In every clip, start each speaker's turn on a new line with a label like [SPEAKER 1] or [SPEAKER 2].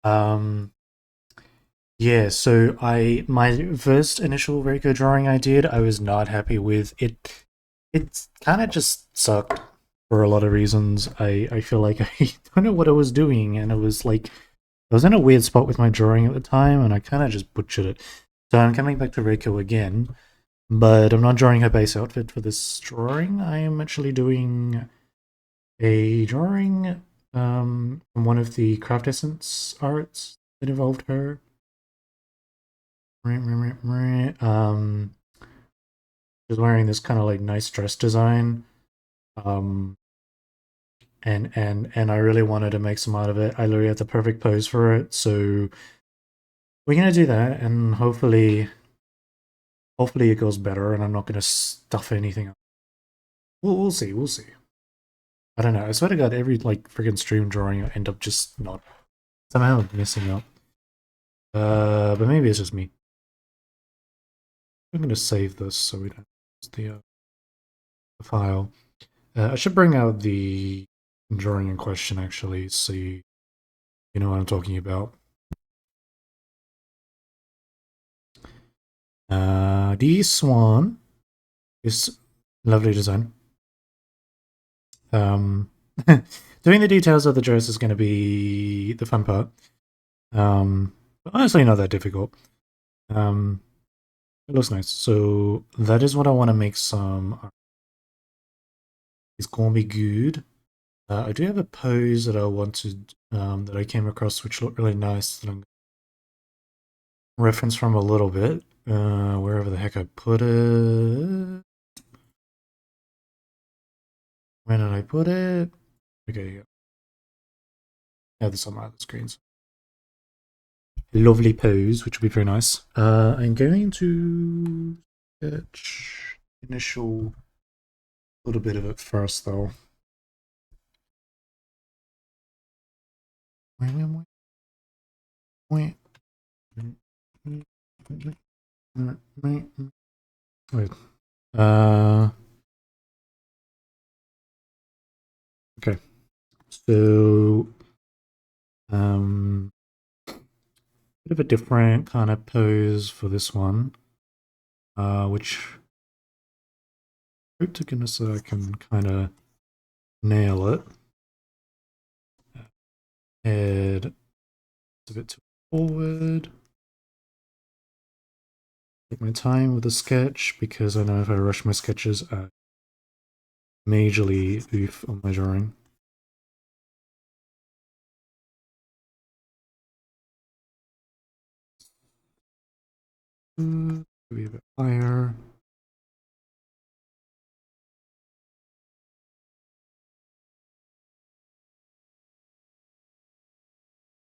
[SPEAKER 1] Um, yeah, so my first initial Raikou drawing I did, I was not happy with it. It kind of just sucked for a lot of reasons. I feel like I don't know what I was doing, and it was like I was in a weird spot with my drawing at the time, and I kind of just butchered it. So I'm coming back to Raikou again, but I'm not drawing her base outfit for this drawing. I am actually doing a drawing from one of the Craft Essence arts that involved her. She's wearing this kind of like nice dress design. Um, and I really wanted to make some out of it. I literally had the perfect pose for it, so we're gonna do that, and hopefully it goes better, and I'm not gonna stuff anything up. We'll see, we'll see. I don't know. I swear to God, every like freaking stream drawing, I end up just not somehow messing up. But maybe it's just me. I'm gonna save this so we don't lose the file. I should bring out the drawing in question actually, so you know what I'm talking about. The swan is lovely design. Doing the details of the dress is going to be the fun part. But honestly, not that difficult. It looks nice. So that is what I want to make some. It's going to be good. I do have a pose that I wanted, that I came across, which looked really nice, that I'm reference from a little bit. Wherever the heck I put it. Where did I put it? Okay, yeah. I have this on my other screens. Lovely pose, which will be very nice. I'm going to sketch initial little bit of it first, though. Wait. Okay. So, bit of a different kind of pose for this one, which I hope to goodness that I can kind of nail it. Head a bit too forward. Take my time with the sketch because I know if I rush my sketches, I majorly oof on my drawing. Maybe a bit higher.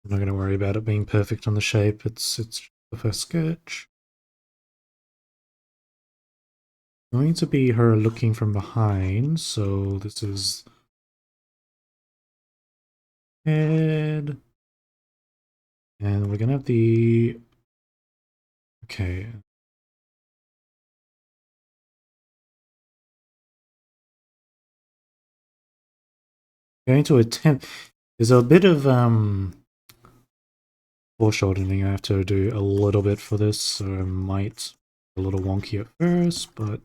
[SPEAKER 1] I'm not going to worry about it being perfect on the shape. It's the first sketch. Going to be her looking from behind, so this is head. And we're gonna have the okay. Going to attempt there's a bit of foreshortening I have to do a little bit for this, so I might be a little wonky at first, but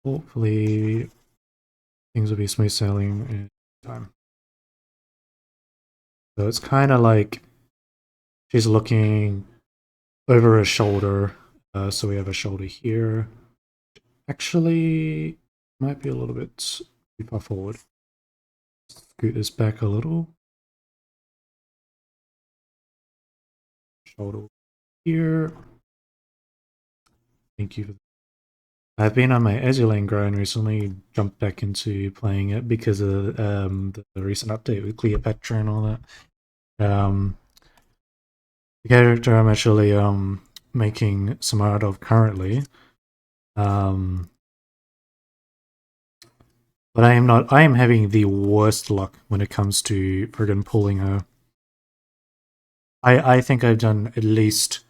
[SPEAKER 1] hopefully things will be smooth sailing in time. So it's kind of like she's looking over her shoulder. So we have a shoulder here. Actually, might be a little bit too far forward. Scoot this back a little. Shoulder here. Thank you for that. I've been on my Azulane grind recently, jumped back into playing it because of the recent update with Cleopatra and all that. The character I'm actually making some art of currently. But I am having the worst luck when it comes to friggin' pulling her. I think I've done at least,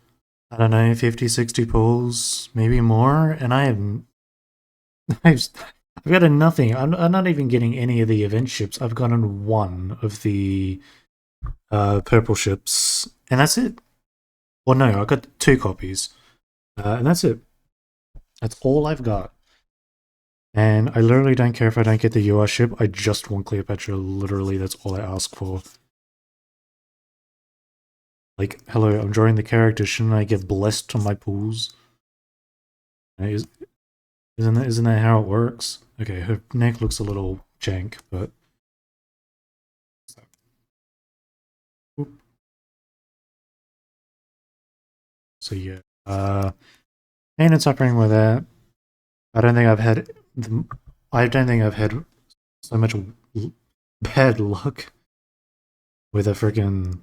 [SPEAKER 1] I don't know, 50, 60 pulls, maybe more, and I've gotten nothing. I'm not even getting any of the event ships. I've gotten one of the purple ships, and that's it. Well, no, I got 2 copies, and that's it. That's all I've got. And I literally don't care if I don't get the UR ship. I just want Cleopatra. Literally, that's all I ask for. Like, hello, I'm drawing the character. Shouldn't I get blessed on my pools? Isn't that how it works? Okay, her neck looks a little jank, but so yeah. And it's suffering with that. I don't think I've had. I don't think I've had so much bad luck with a freaking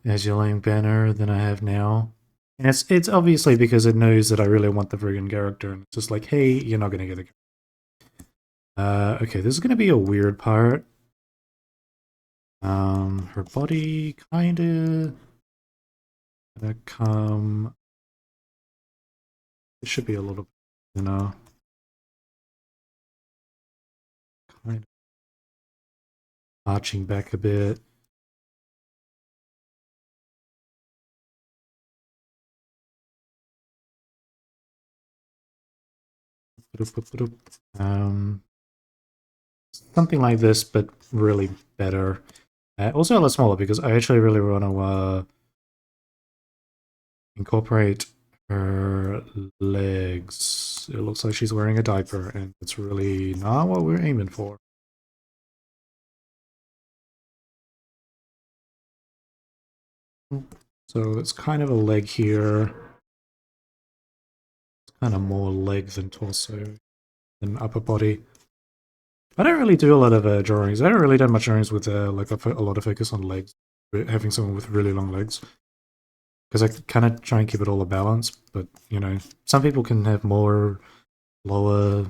[SPEAKER 1] Azulane banner than I have now. And it's obviously because it knows that I really want the friggin' character, and it's just like, hey, you're not gonna get the. Okay, this is gonna be a weird part. Her body kinda gonna come. It should be a little, kind of arching back a bit. Something like this, but really better. Also a lot smaller because I actually really want to incorporate her legs. It looks like she's wearing a diaper, and it's really not what we're aiming for. So it's kind of a leg here. It's kind of more leg than torso than upper body. I don't really do a lot of drawings. I don't really do much drawings with like a lot of focus on legs, having someone with really long legs. Because I kind of try and keep it all a balance, but you know, some people can have more lower,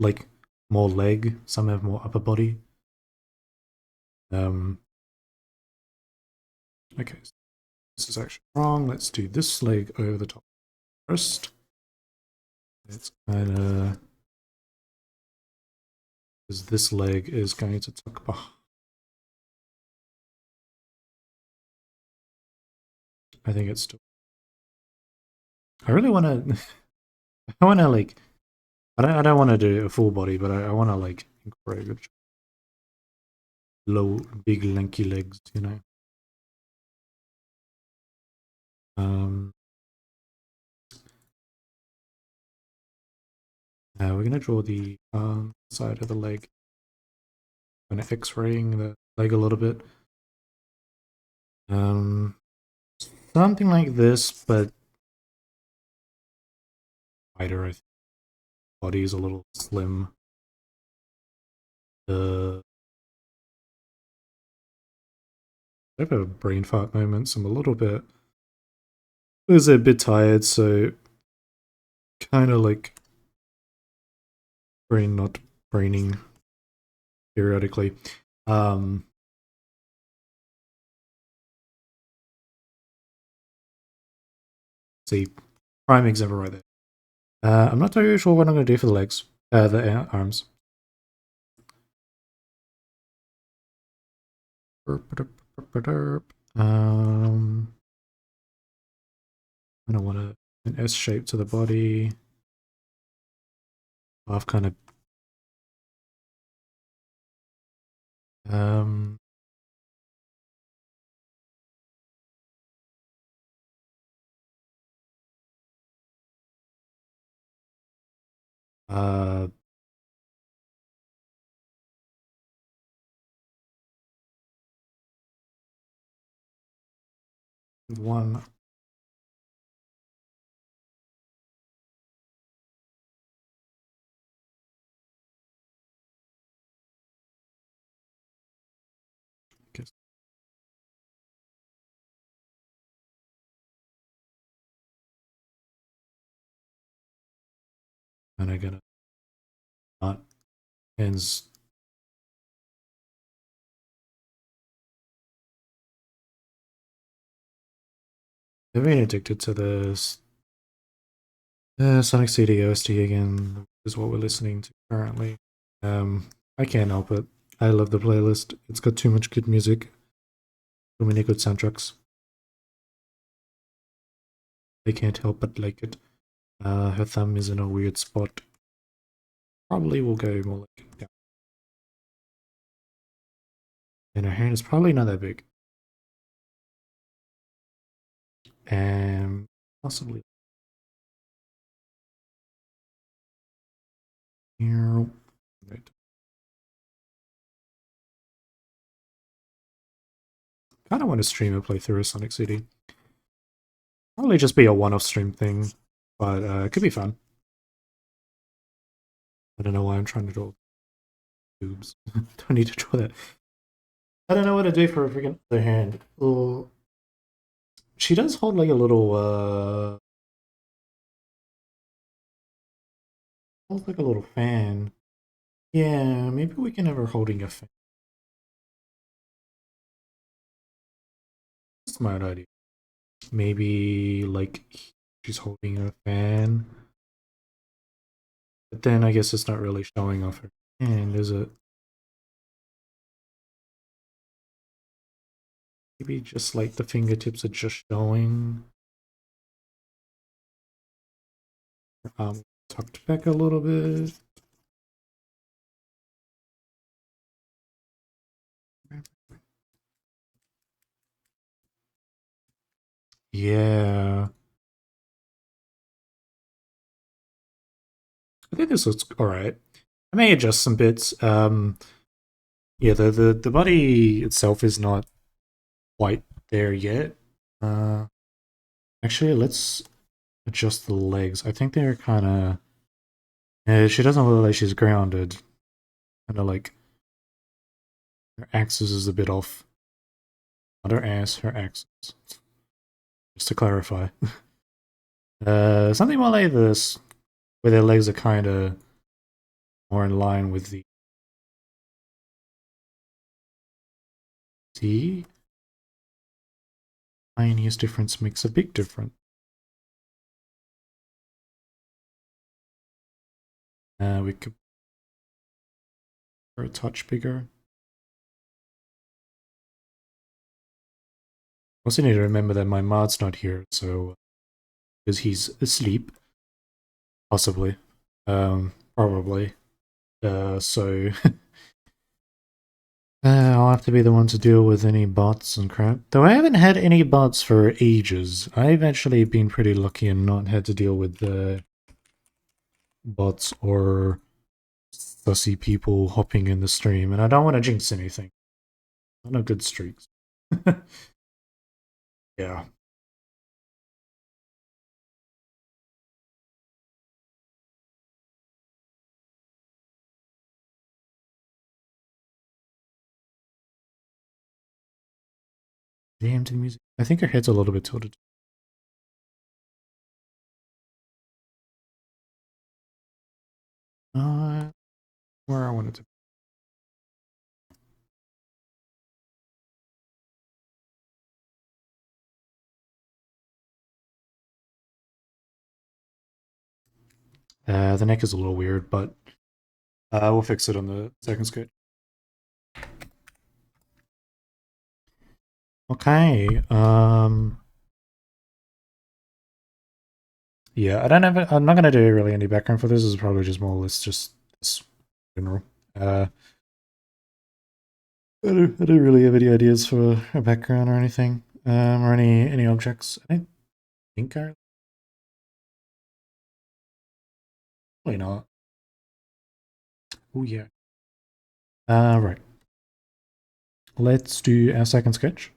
[SPEAKER 1] like more leg. Some have more upper body. Okay, so this is actually wrong. Let's do this leg over the top first. It's kind of because this leg is going to tuck behind. I think it's still. I really want to. I want to like. I don't want to do a full body, but I want to like incorporate low, big, lanky legs. You know. We're gonna draw the side of the leg. Kind of X-raying the leg a little bit. Something like this, but wider. I think. Body is a little slim. I have a brain fart moment, so I'm a little bit. I was a bit tired, so kind of like brain not braining periodically. See, prime example right there. I'm not totally sure what I'm going to do for the legs, the arms. I don't want an S shape to the body. I've kind of uh one. Guess. And I'm gonna not ends. I've been addicted to this. Sonic CD OST again is what we're listening to currently. I can't help it. I love the playlist. It's got too much good music. Too many good soundtracks. I can't help but like it. Her thumb is in a weird spot. Probably will go more like down. And her hand is probably not that big. And possibly here. Right. Kind of want to stream a playthrough of Sonic CD. Probably just be a one-off stream thing, but it could be fun. I don't know why I'm trying to draw boobs. Don't need to draw that. I don't know what to do for a freaking other hand. Well, she does hold like a little holds like a little fan. Yeah, maybe we can have her holding a fan. Smart idea. Maybe like she's holding a fan. But then I guess it's not really showing off her hand, is it? Maybe just like the fingertips are just showing. Her arm tucked back a little bit. Yeah. I think this looks alright. I may adjust some bits. Yeah, the body itself is not quite there yet. Actually, let's adjust the legs. I think they're kind of. She doesn't look like she's grounded. Kind of like her axis is a bit off. Not her ass, her axis. Just to clarify. Something more like this, where their legs are kind of more in line with the. See? Tiniest difference makes a big difference. We could a touch bigger. Also need to remember that my mod's not here, so because he's asleep, possibly, probably. So I'll have to be the one to deal with any bots and crap. Though I haven't had any bots for ages. I've actually been pretty lucky and not had to deal with bots or sussy people hopping in the stream, and I don't want to jinx anything. Not a good streaks. Yeah. Damn to the music. I think her head's a little bit tilted. Where I wanted to. The neck is a little weird, but we'll fix it on the second sketch. Okay. Yeah, I don't have. I'm not gonna do really any background for this. This is probably just more or less just this general. I don't really have any ideas for a background or anything, or any objects. I don't think I. Probably not. Oh yeah. Right. Let's do our second sketch.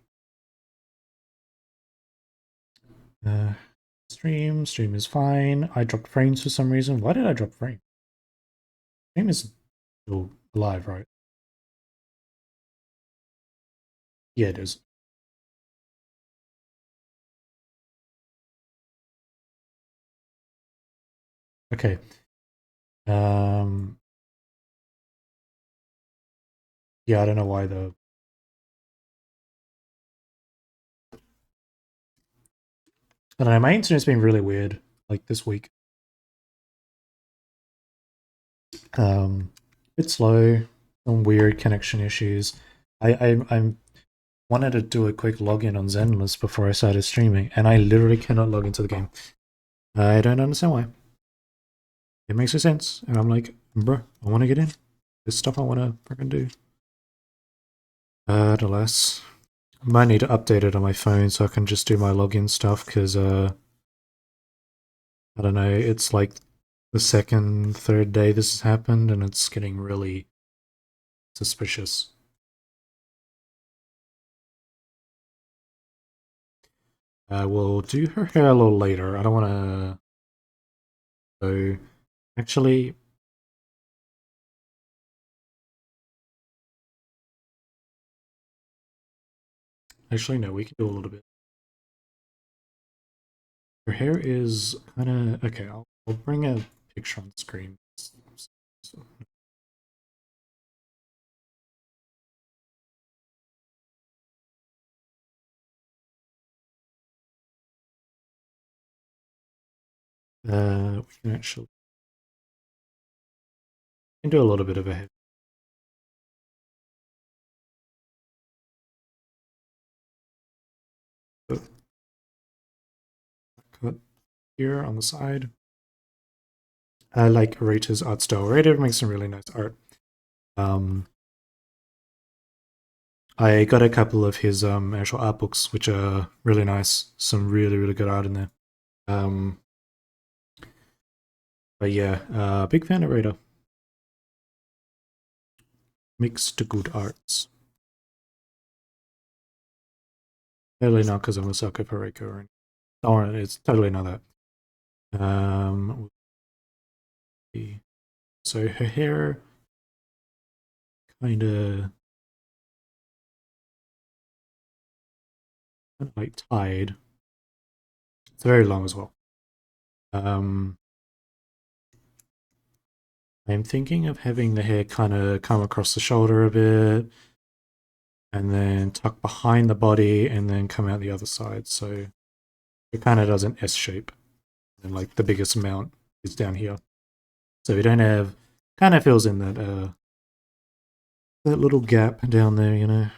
[SPEAKER 1] Stream is fine. I dropped frames for some reason. Why did I drop frames? Frame is still alive, right? Yeah, it is. Okay. Yeah, I don't know why though. I don't know, my internet's been really weird, like this week. Bit slow. some weird connection issues. I wanted to do a quick login on Zenless before I started streaming, and I literally cannot log into the game. I don't understand why. It makes no sense, and I'm like, bro, I want to get in. There's stuff I want to freaking do. Alas, I might need to update it on my phone so I can just do my login stuff, because I don't know, it's like the second, third day this has happened, and it's getting really suspicious. We'll do her hair a little later. I don't want to. So, actually, no, we can do a little bit. Her hair is kind of okay. I'll bring a picture on screen. We can actually do a little bit of a head cut here on the side. I like Raita's art style. Raita makes some really nice art. I got a couple of his actual art books, which are really nice. Some really good art in there. But yeah, big fan of Raita. Mixed good arts. Totally not because I'm a sucker for Raikou or anything. Oh, it's totally not that. So her hair kind of like tied. It's very long as well. I'm thinking of having the hair kind of come across the shoulder a bit, and then tuck behind the body, and then come out the other side. So it kind of does an S shape, and like the biggest amount is down here. So we don't have, kind of fills in that that little gap down there, you know.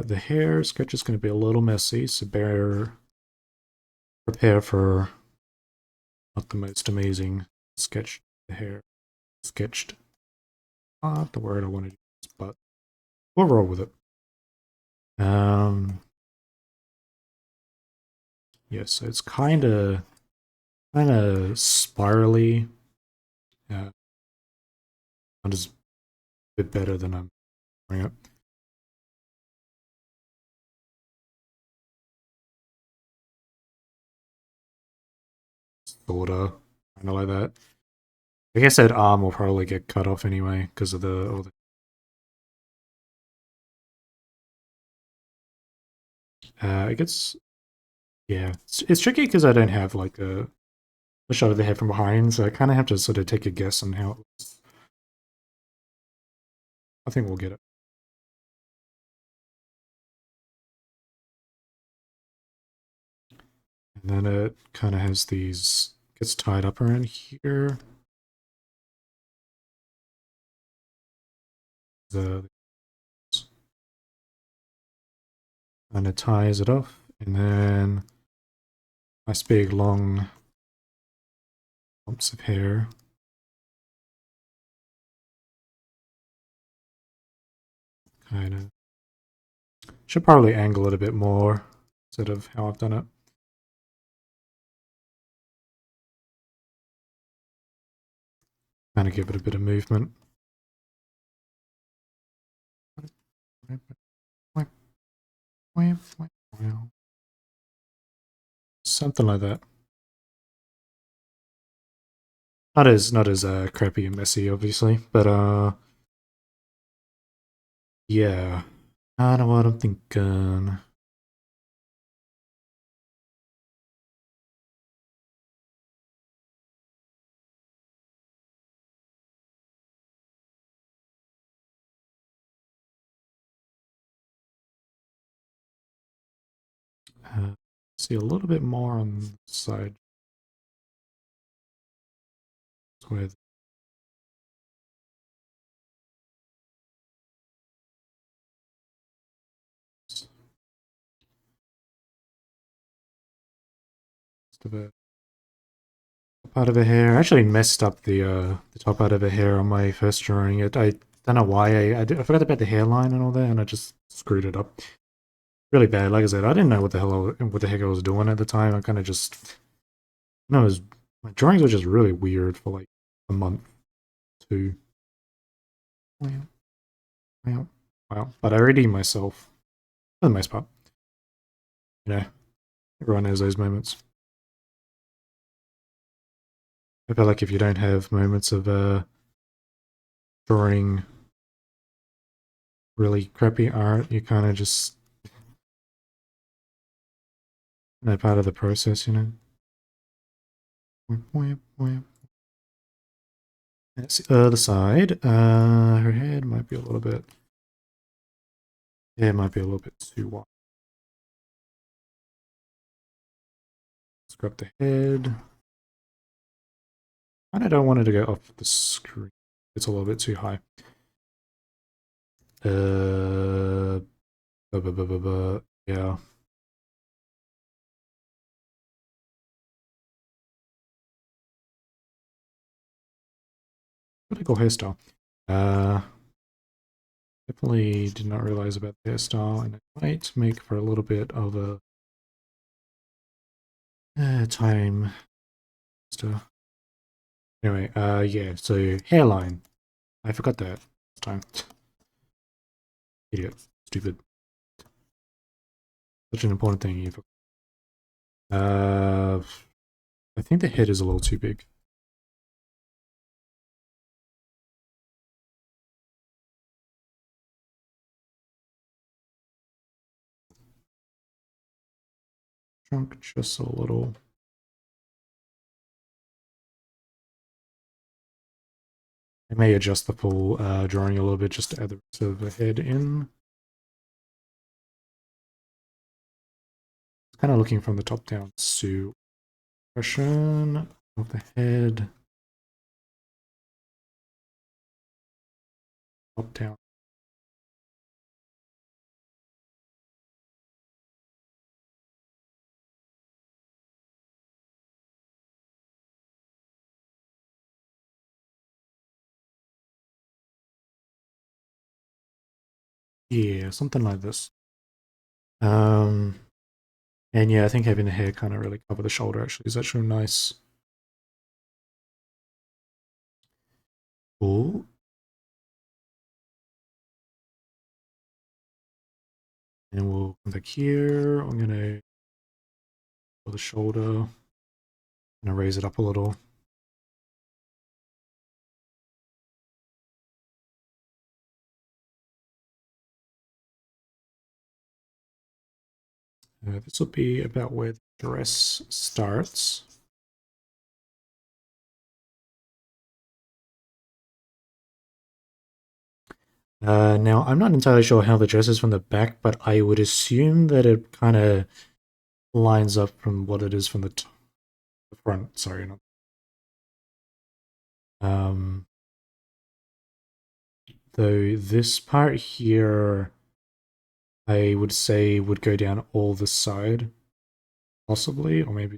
[SPEAKER 1] The hair sketch is going to be a little messy, so prepare for not the most amazing sketch. The hair sketched, not the word I wanted to use, but we'll roll with it. Yeah, so it's kind of spirally. Not as a bit better than I'm bring it. Sorta, kind of like that. I guess that arm will probably get cut off anyway because of all the. It gets, yeah, it's tricky because I don't have like a shot of the head from behind, so I kind of have to sort of take a guess on how it looks. I think we'll get it. And then it kind of has these, gets tied up around here. The kind of ties it off, and then nice big long lumps of hair. Kind of should probably angle it a bit more instead of how I've done it. Kind of give it a bit of movement. Something like that. Not as crappy and messy, obviously, but yeah. I don't know what I'm thinking. See a little bit more on the side with rest of it. Top part of her hair. I actually messed up the top part of her hair on my first drawing. I don't know why I forgot about the hairline and all that, and I just screwed it up. Really bad. Like I said, I didn't know what the heck I was doing at the time. I kind of just no, my drawings were just really weird for like a month, two. Wow, wow, wow. But I redeemed myself for the most part. You know, everyone has those moments. I feel like if you don't have moments of drawing really crappy art, you kind of just part of the process, you know. That's the other side. Her head might be a little bit. Yeah, it might be a little bit too wide. Let's grab the head. And I don't want it to go off the screen. It's a little bit too high. Yeah. Pretty cool hairstyle. Definitely did not realize about the hairstyle, and it might make for a little bit of a time stuff. Anyway, yeah, so hairline. I forgot that this time. Idiot. Stupid. Such an important thing you forgot. I think the head is a little too big. Shrunk just a little. I may adjust the full drawing a little bit just to add the rest of the head in. Kind of looking from the top down. So, expression of the head. Top down. Yeah, something like this. And yeah, I think having the hair kind of really cover the shoulder actually is actually nice. Cool. And we'll come back here. I'm gonna for the shoulder. Gonna raise it up a little. This will be about where the dress starts. Now, I'm not entirely sure how the dress is from the back, but I would assume that it kind of lines up from what it is from the front. Sorry, not. Though this part here, I would say would go down all the side, possibly, or maybe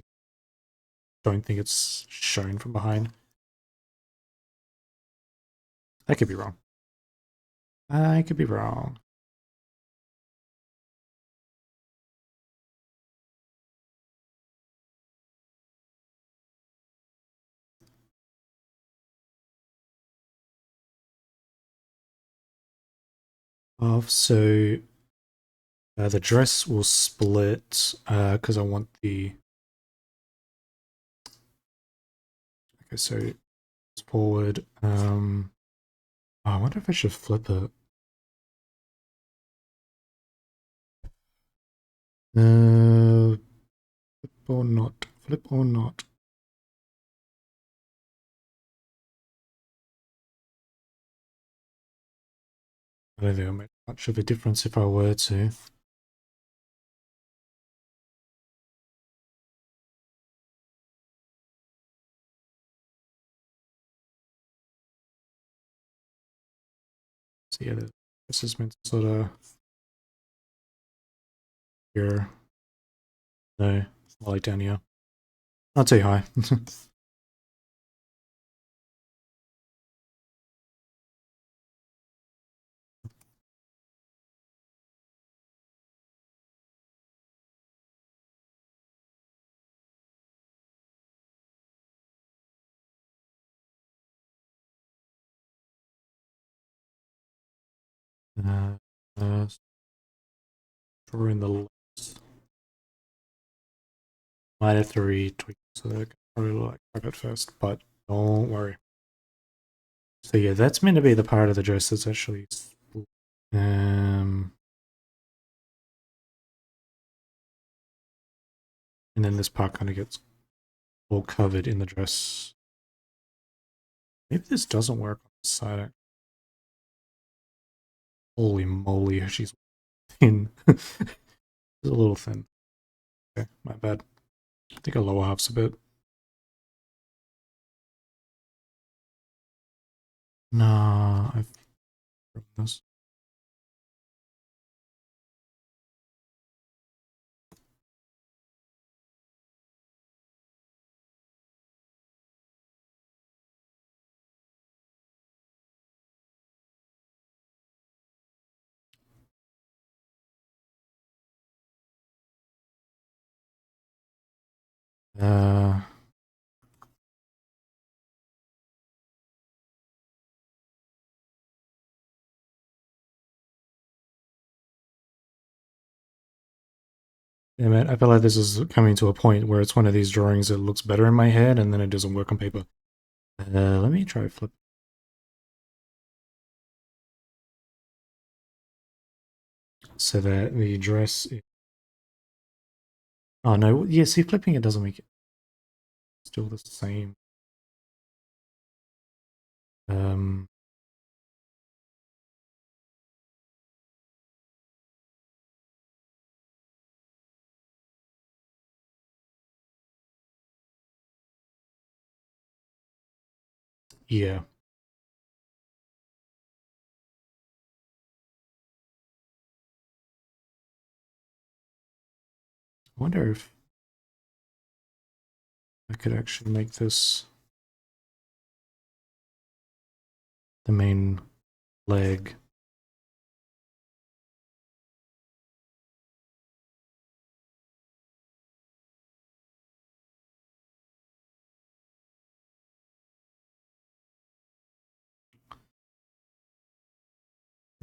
[SPEAKER 1] don't think it's shown from behind. I could be wrong. I could be wrong. So the dress will split because I want the. Okay, so it's forward. Oh, I wonder if I should flip it. Flip or not? Flip or not? I don't think it'll make much of a difference if I were to. So yeah, this is meant to sort of here. No, like down here. Not too high. uh, uh, Drawing the left. Might have to retweak so that I can probably like fuck it first, but don't worry. So yeah, that's meant to be the part of the dress that's actually and then this part kind of gets all covered in the dress. Maybe this doesn't work on the side. Holy moly, she's thin. She's a little thin. Okay, my bad. I think her lower half's a bit. Nah, I've ruined this. Uh, yeah, man, I feel like this is coming to a point where it's one of these drawings that looks better in my head and then it doesn't work on paper. Let me try flip. So that the dress is... Oh no, yeah, see, flipping it doesn't make it still the same. Um, yeah. I wonder if I could actually make this the main leg.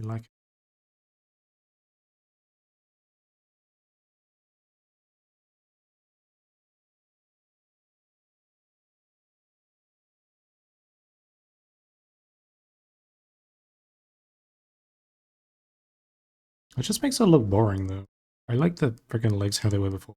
[SPEAKER 1] Like, it just makes it look boring though. I like the freaking legs how they were before.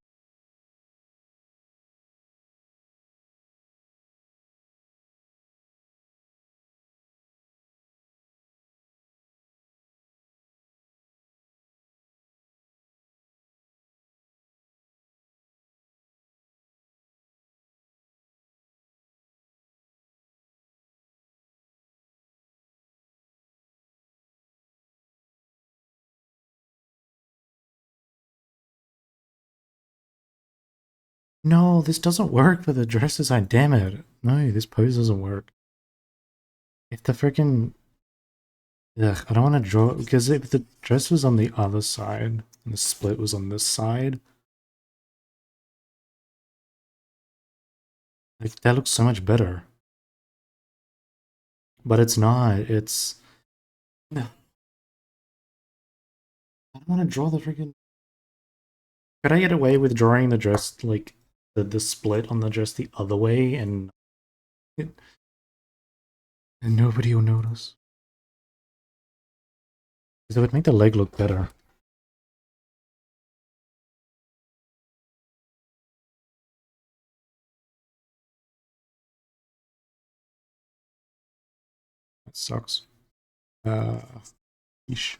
[SPEAKER 1] No, this doesn't work for the dress design. Damn it. No, this pose doesn't work. If the freaking... Ugh, I don't want to draw... Because if the dress was on the other side, and the split was on this side, like, that looks so much better. But it's not. It's... No. I don't want to draw the freaking... Could I get away with drawing the dress, like, the split on the dress the other way, and nobody will notice? Because it would make the leg look better. That sucks. Yeesh.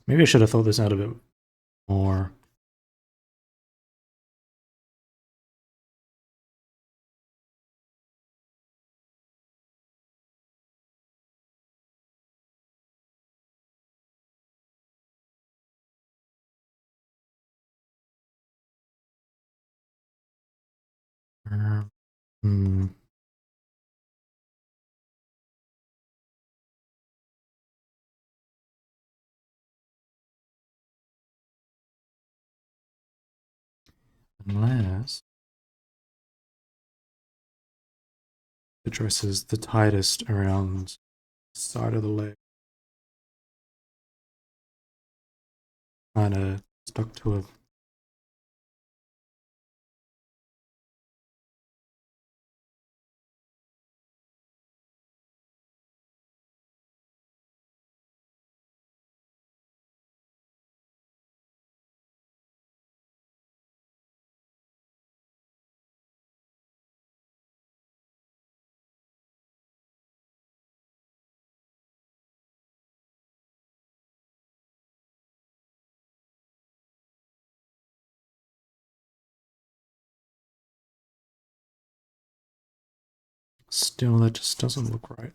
[SPEAKER 1] Maybe I should have thought this out a bit more. Hmm. Unless the dress is the tightest around the side of the leg. Kind of stuck to a. Still, that just doesn't look right.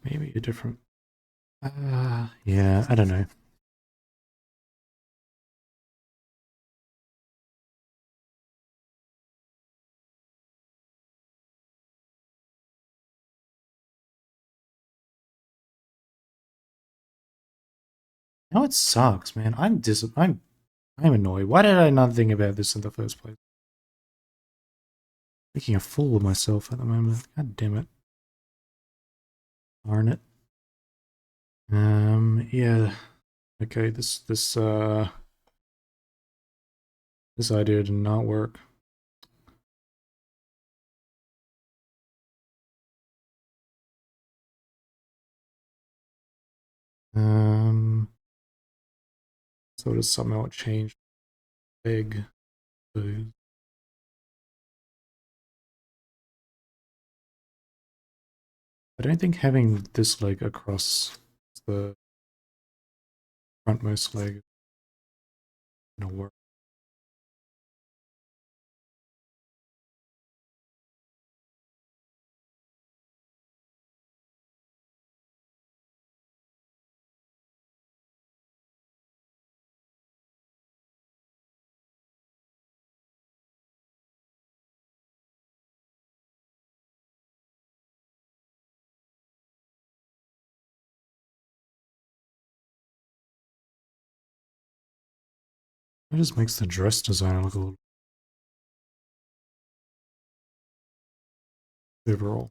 [SPEAKER 1] Maybe a different. Yeah, I don't know. No, it sucks, man. I'm annoyed. Why did I not think about this in the first place? Making a fool of myself at the moment. God damn it. Darn it. Yeah. Okay, this idea did not work. So does somehow change leg. So I don't think having this leg across the frontmost leg is gonna work. It just makes the dress design look a little overall.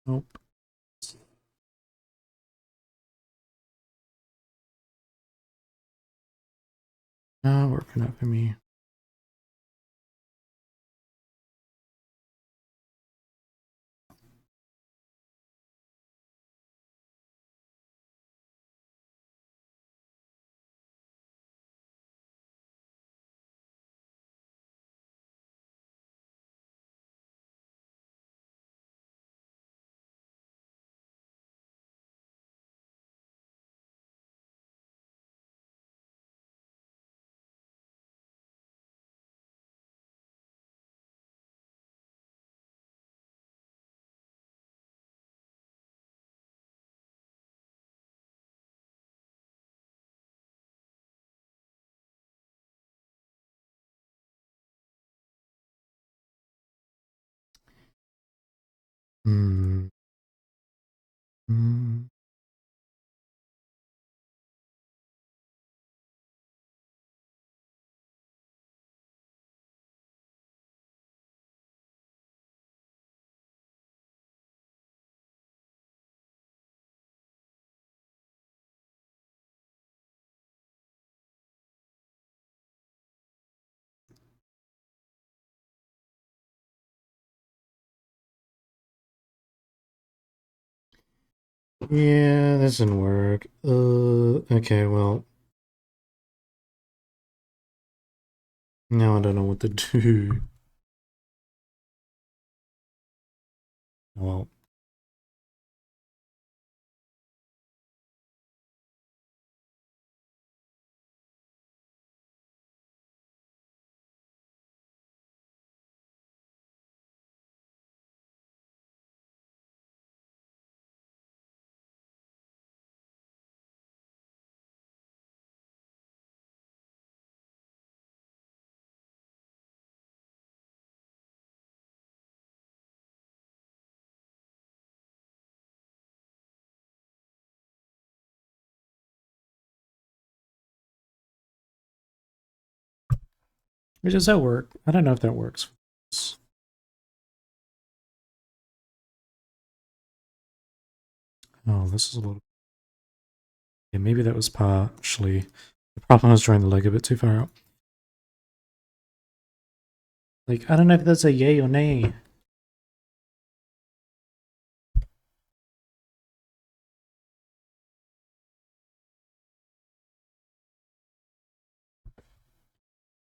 [SPEAKER 1] Nope. Not working out for me. Yeah, this didn't work. Okay, well. Now I don't know what to do. Well. Does that work? I don't know if that works. Oh, this is a little... Yeah, maybe that was partially... The problem was drawing the leg a bit too far out. Like, I don't know if that's a yay or nay.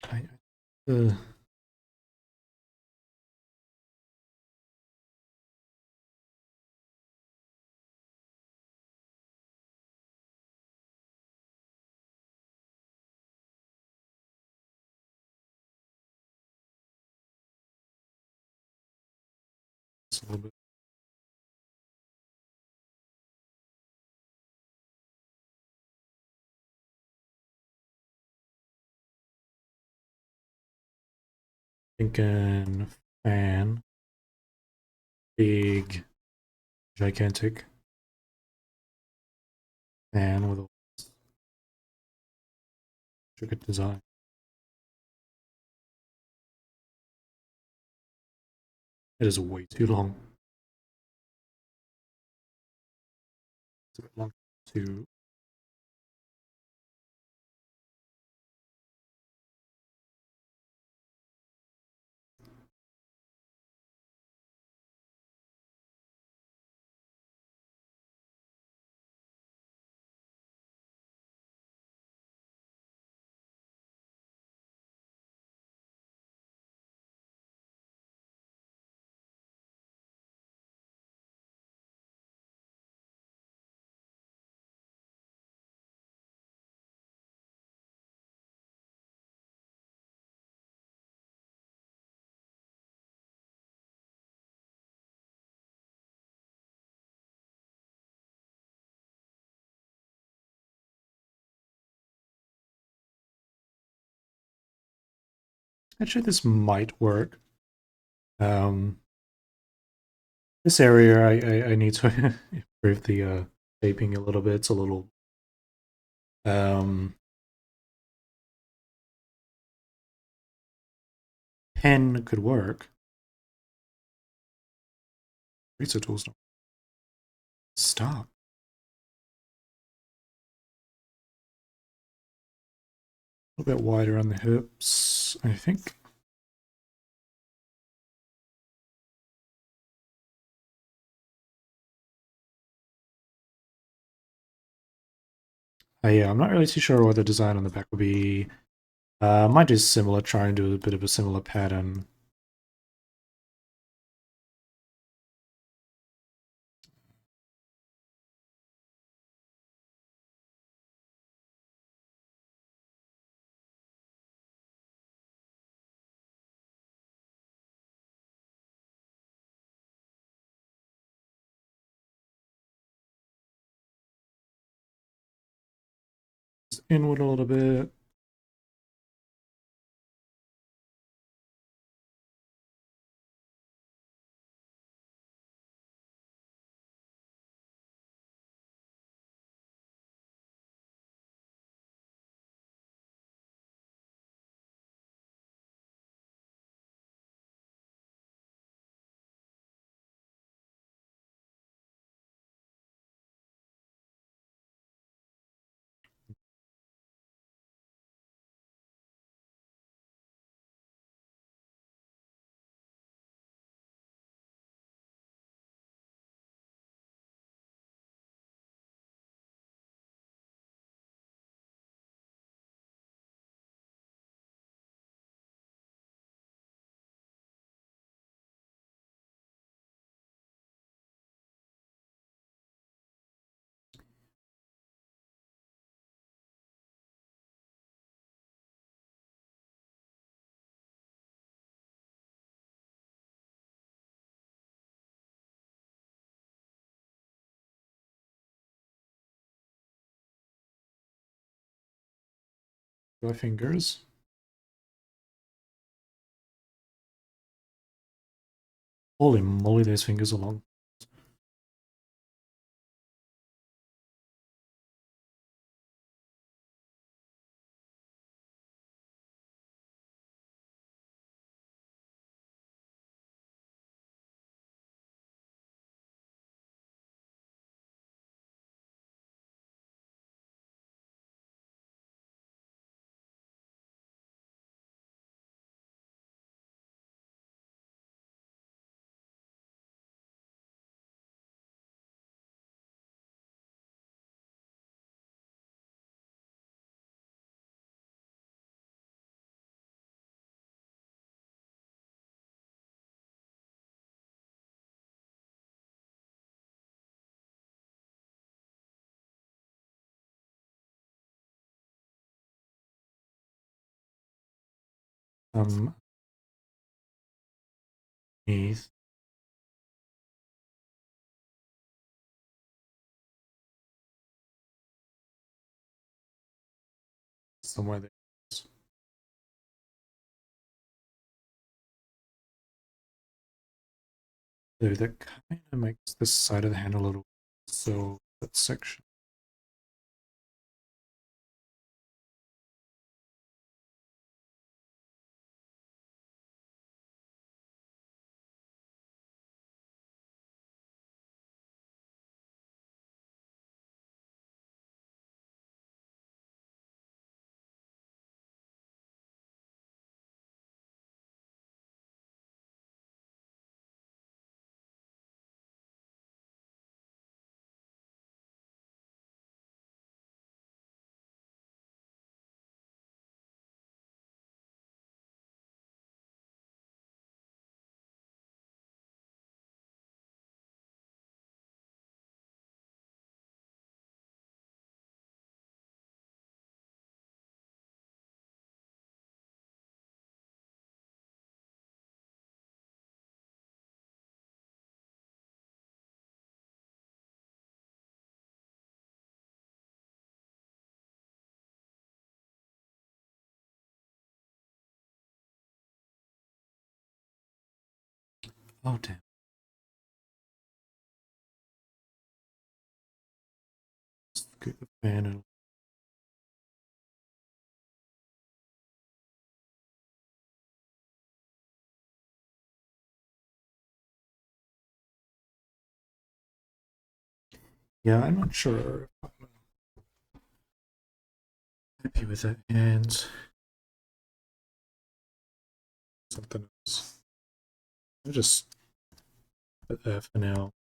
[SPEAKER 1] I, uh, it's a little bit... Thinking fan. Big, gigantic fan with a intricate design. It is way too long. It's a bit long to... Actually, this might work. This area, I need to improve the shaping a little bit. It's a little... pen could work. Research tools don't stop. A little bit wider on the hips, I think. Yeah, I'm not really too sure what the design on the back will be. Might do similar, try and do a bit of a similar pattern. Inward a little bit. my fingers. Holy moly, those fingers are long. Knees. Somewhere there. So that kind of makes this side of the hand a little, so that section. Oh damn. Scoot the fan and yeah, I'm not sure if I'm happy with that hand. Something else. I'll just put that for now.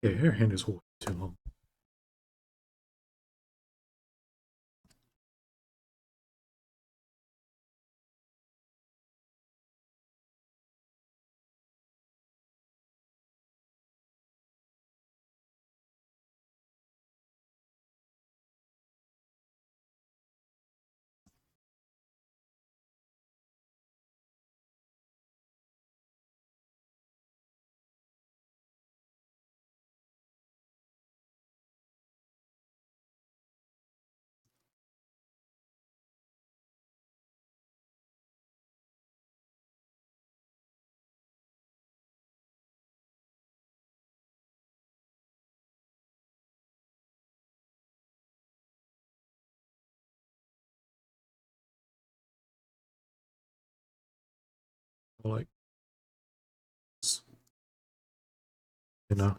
[SPEAKER 1] Yeah, her hand is way too long. Like, you know.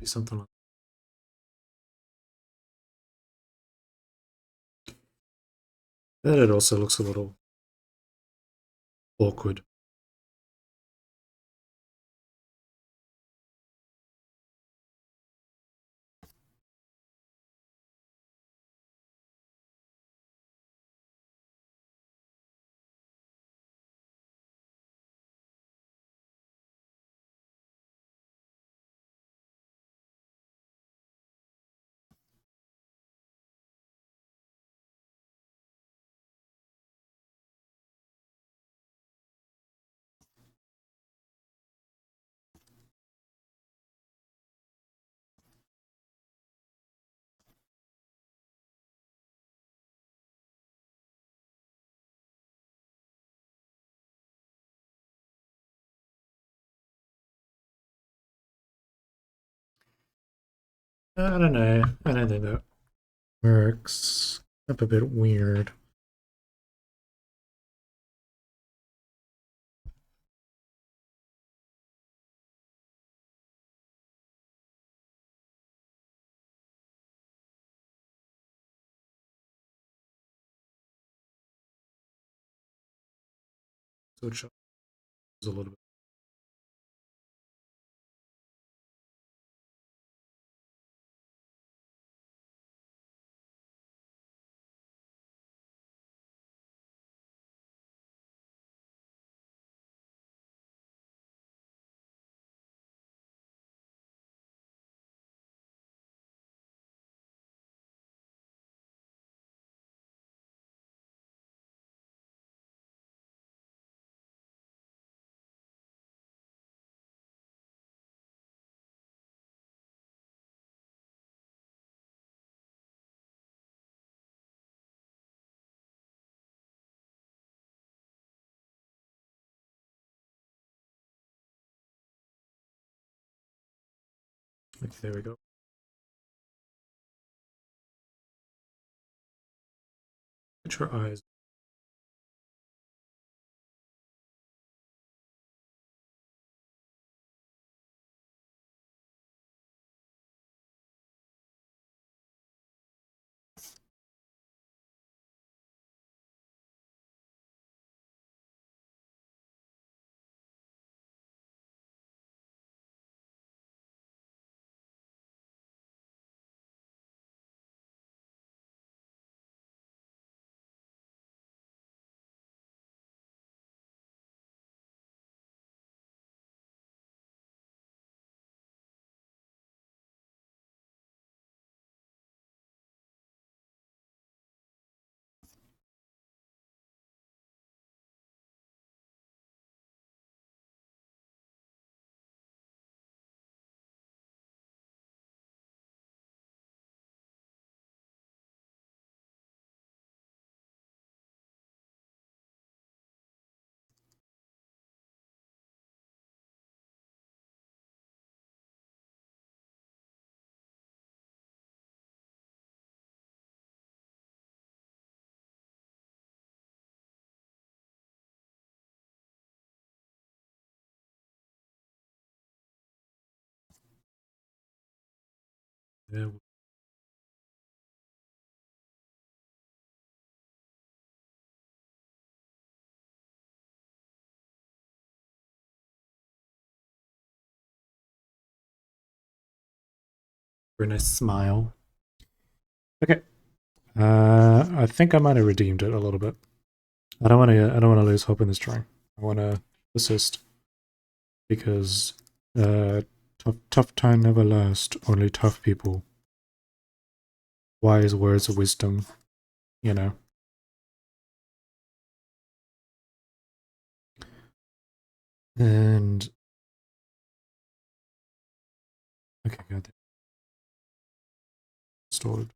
[SPEAKER 1] something like that. It also looks a little awkward. I don't know. I don't think that works. Up a bit weird. Switch up a little bit. Okay, there we go. Get your eyes. There. Very nice smile. Okay. I think I might have redeemed it a little bit. I don't want to. I don't want to lose hope in this drawing. I want to persist because tough time never last. Only tough people. Wise words of wisdom. You know. And okay, got that stored.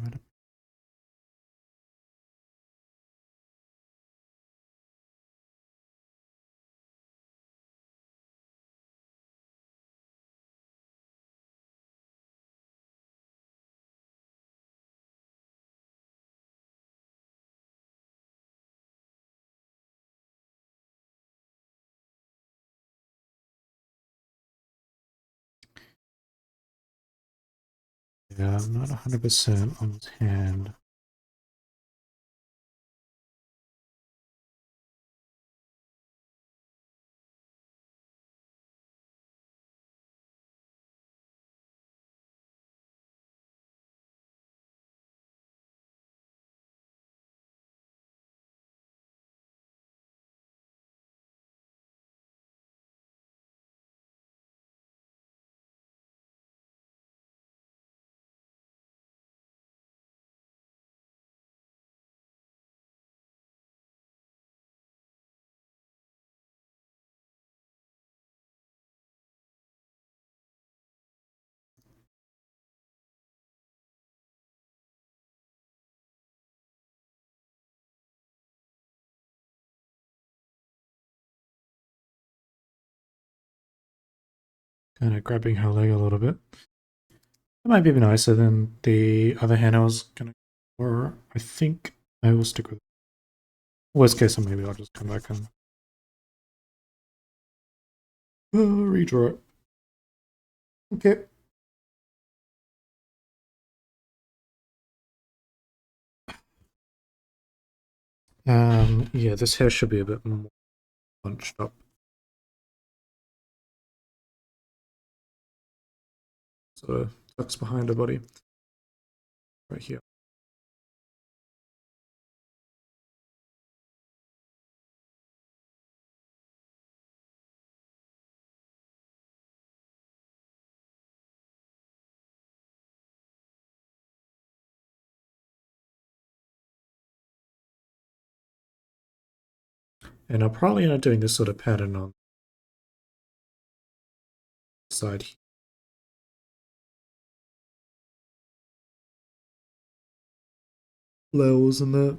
[SPEAKER 1] Right. Yeah, I'm not 100% on his hand. Kind of grabbing her leg a little bit. That might be nicer than the other hand I was gonna, or I think I will stick with it. Worst case, maybe I'll just come back and redraw it. Okay. Yeah, this hair should be a bit more bunched up. Sort of tucks behind her body. Right here. And I'll probably end up doing this sort of pattern on the side here. Lows and that.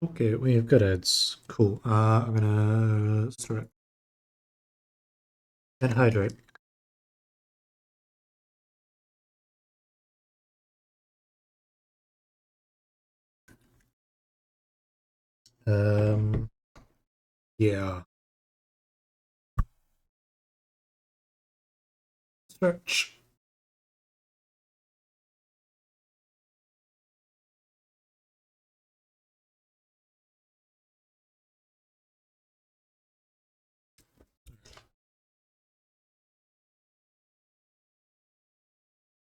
[SPEAKER 1] Okay, we've got ads. Cool. I'm gonna start and hydrate. Um, yeah. Stretch.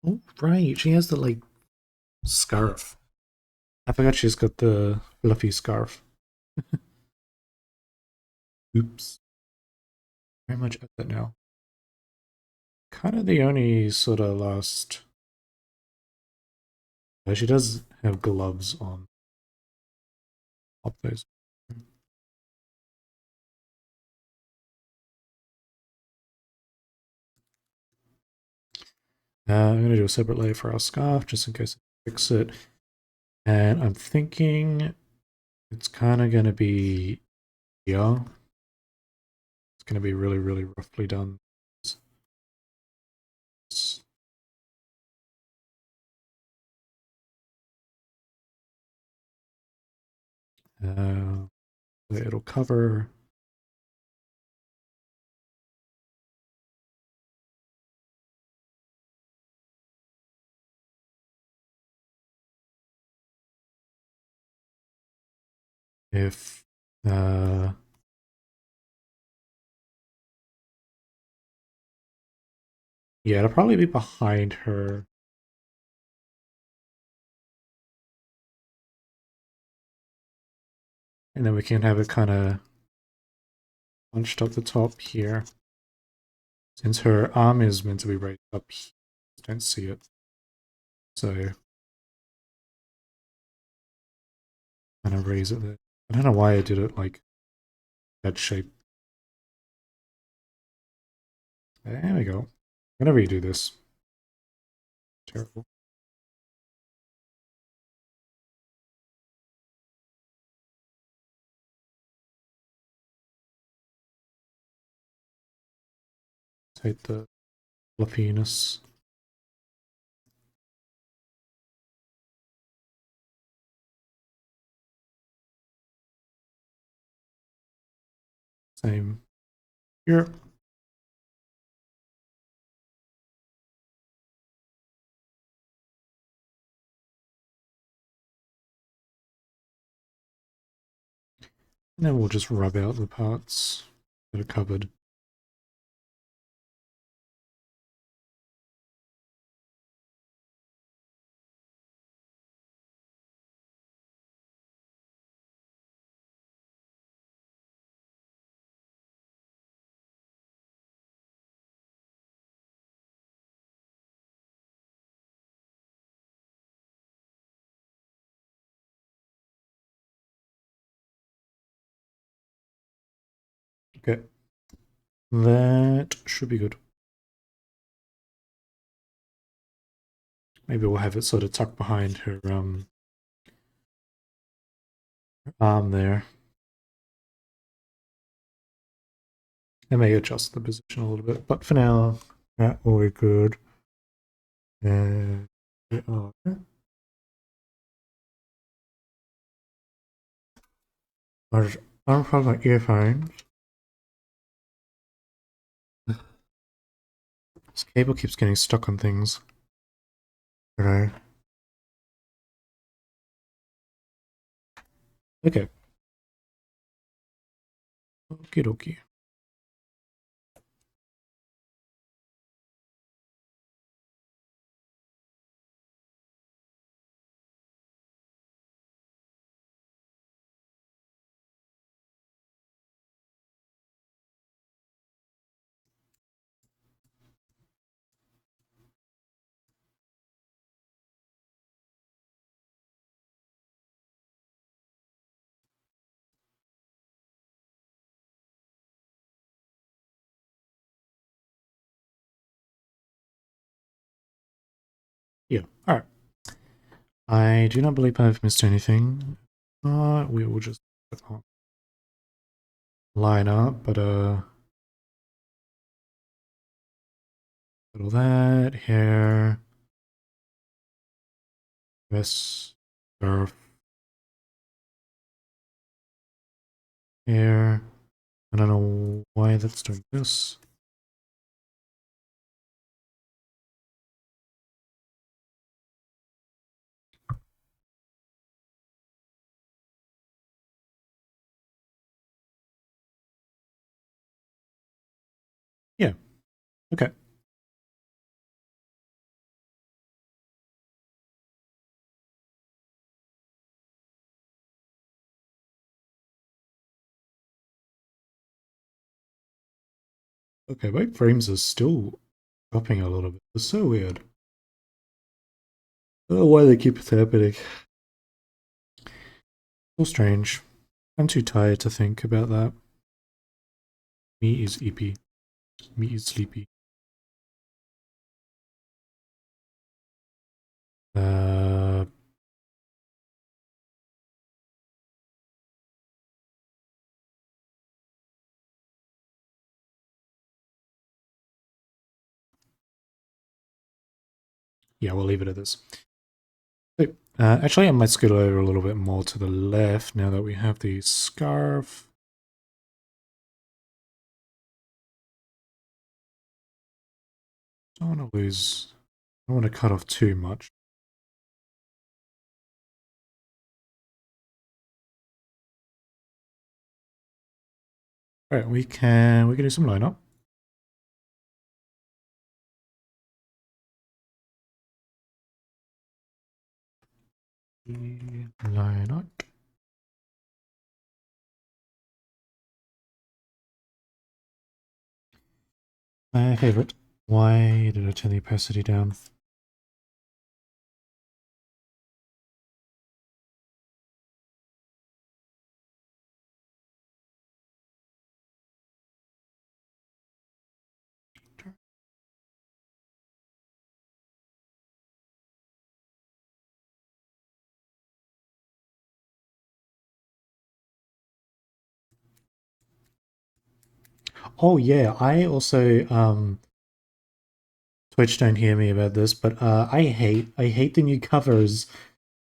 [SPEAKER 1] Oh, right. She has the like scarf. I forgot she's got the fluffy scarf. Oops. Very much at that now. Kind of the only sort of last. She does have gloves on. Pop those. I'm going to do a separate layer for our scarf just in case I fix it. And I'm thinking it's kind of going to be here. It's going to be really, really roughly done. It'll cover. If yeah, it'll probably be behind her. And then we can have it kind of bunched up the top here. Since her arm is meant to be right up here, don't see it. So kind of raise it there. I don't know why I did it like that shape. There we go. I'm gonna redo this. Terrible. Hate the fluffiness. Same here. And then we'll just rub out the parts that are covered. Okay. That should be good. Maybe we'll have it sort of tucked behind her arm there. I may adjust the position a little bit, but for now, that will be good. And we are. I'll just unplug my earphones. This cable keeps getting stuck on things. Okay. Okay. Okie dokie. Yeah. Alright. I do not believe I've missed anything. We will just line up, but all that hair, dress, scarf, hair. I don't know why that's doing this. Yeah. Okay. Okay, my frames are still dropping a little bit. It's so weird. I don't know why they keep happening. So strange. I'm too tired to think about that. Me is eepy. Me is sleepy. Uh, yeah, we'll leave it at this. So, actually, I might scoot over a little bit more to the left now that we have the scarf. Don't want to lose. I don't want to cut off too much. All right, we can do some lineup. Line up. My favorite. Why did I turn the opacity down? Oh yeah, I also Twitch don't hear me about this, but I hate the new covers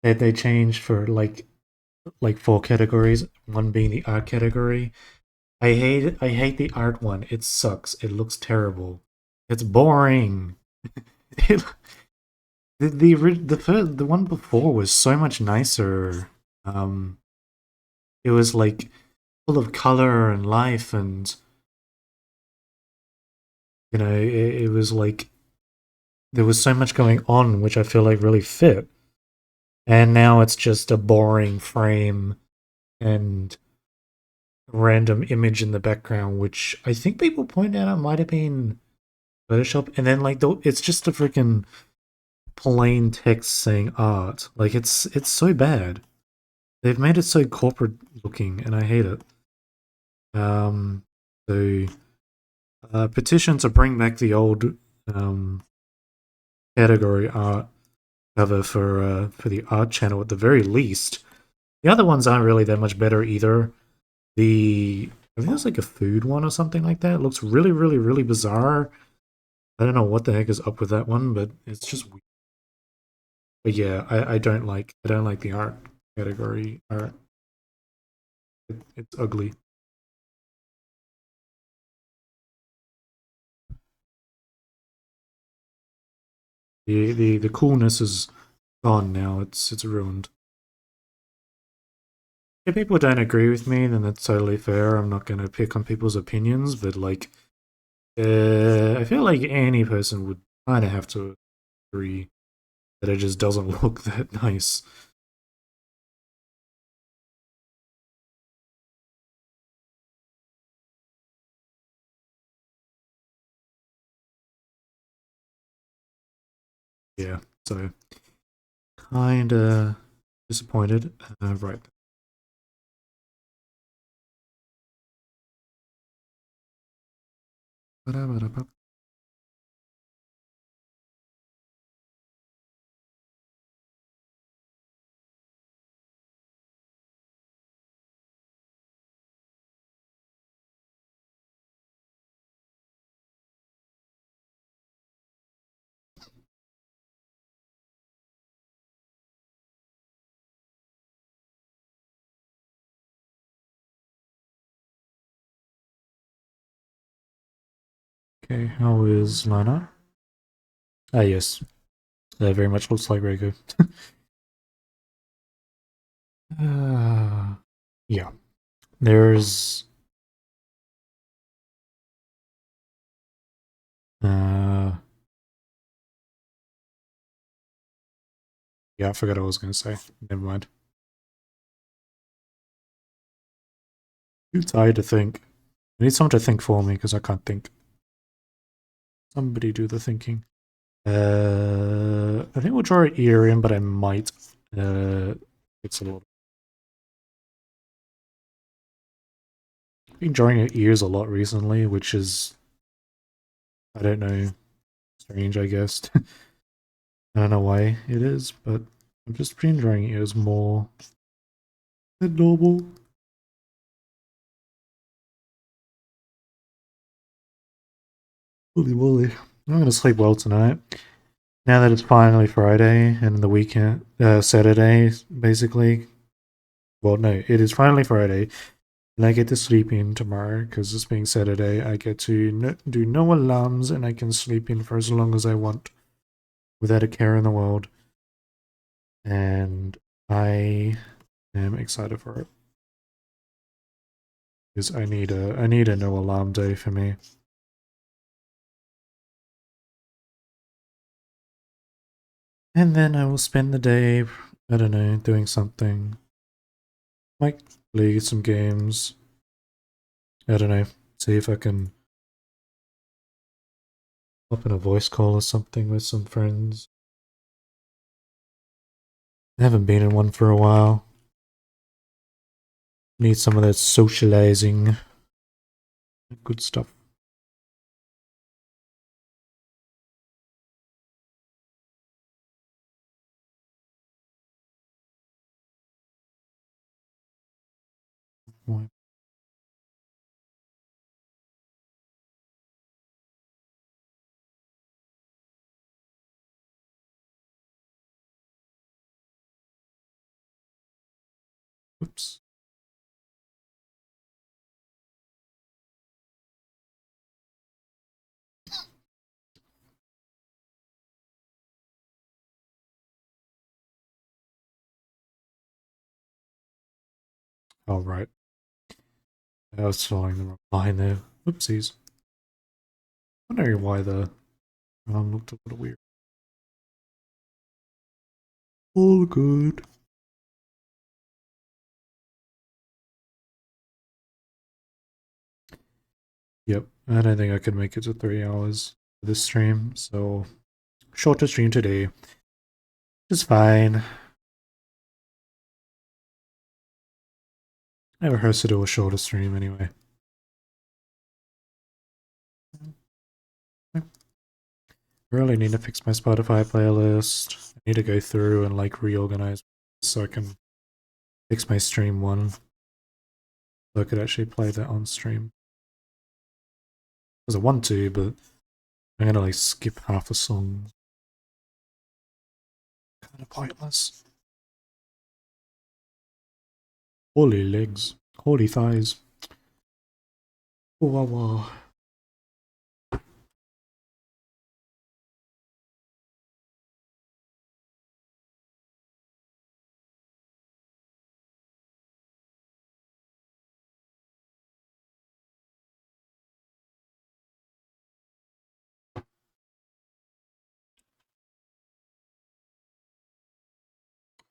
[SPEAKER 1] that they changed for like four categories, one being the art category. I hate the art one. It sucks. It looks terrible. It's boring. It, the one before was so much nicer. Um, it was like full of color and life, and it was like there was so much going on, which I feel like really fit. And now it's just a boring frame and random image in the background, which I think people point out it might have been Photoshop. And then it's just a freaking plain text saying art. Like it's so bad. They've made it so corporate looking, and I hate it. Um, so petition to bring back the old um category art cover for the art channel at the very least. The other ones aren't really that much better either. I think it's like a food one or something like that. It looks really, really, really bizarre. I don't know what the heck is up with that one, but it's just weird. But yeah, I don't like the art category art. It's ugly. The coolness is gone now. It's ruined. If people don't agree with me, then that's totally fair. I'm not gonna pick on people's opinions, but I feel like any person would kind of have to agree that it just doesn't look that nice. Yeah, so kinda disappointed. Right. Okay, how is Lana? Ah, yes. That very much looks like Raikou. Uh, yeah. There's uh yeah, I forgot what I was gonna say. Never mind. Too tired to think. I need someone to think for me because I can't think. Somebody do the thinking. I think we'll draw an ear in, but I might. It's a lot. I've been drawing your ears a lot recently, which is I don't know, strange. I guess I don't know why it is, but I've just been drawing ears more than normal. Holy moly! I'm gonna sleep well tonight. Now that it's finally Friday and the weekend, Saturday, basically. Well, no, it is finally Friday, and I get to sleep in tomorrow because it's being Saturday. I get to do no alarms and I can sleep in for as long as I want without a care in the world. And I am excited for it because I need a no alarm day for me. And then I will spend the day, I don't know, doing something. Might play some games. I don't know. See if I can hop in a voice call or something with some friends. I haven't been in one for a while. Need some of that socializing. Good stuff. Oh, right. I was following the wrong line there. Oopsies. Wondering why the looked a little weird. All good. Yep, I don't think I could make it to 3 hours for this stream, so shorter stream today. It's fine. I rehearsed to do a shorter stream anyway. I really need to fix my Spotify playlist. I need to go through and like reorganize so I can fix my stream one. So I could actually play that on stream. Because I want to, but I'm gonna like skip half the songs. Kind of pointless. Holy legs. Holy thighs. Wah wah.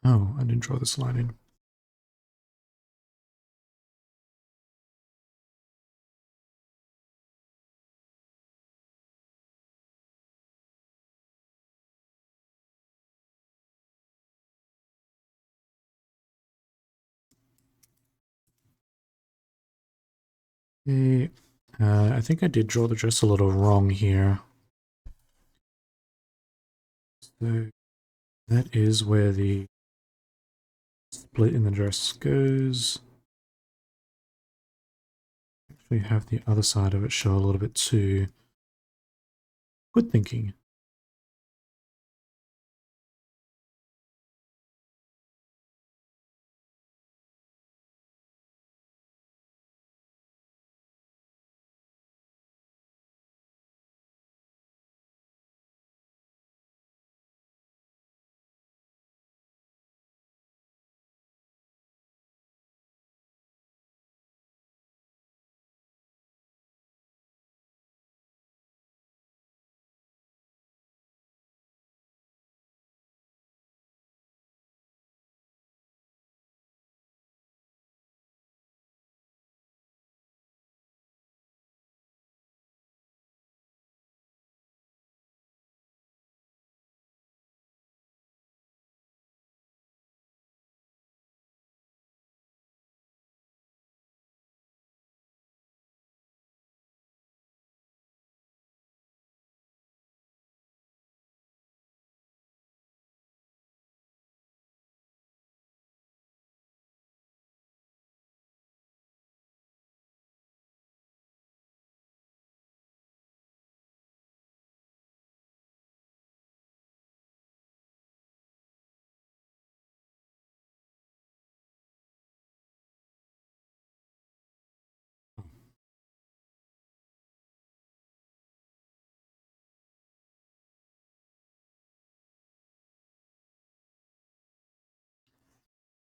[SPEAKER 1] Oh, I didn't draw this line in. Okay. I think I did draw the dress a little wrong here. So that is where the split in the dress goes. Actually have the other side of it show a little bit too. Good thinking.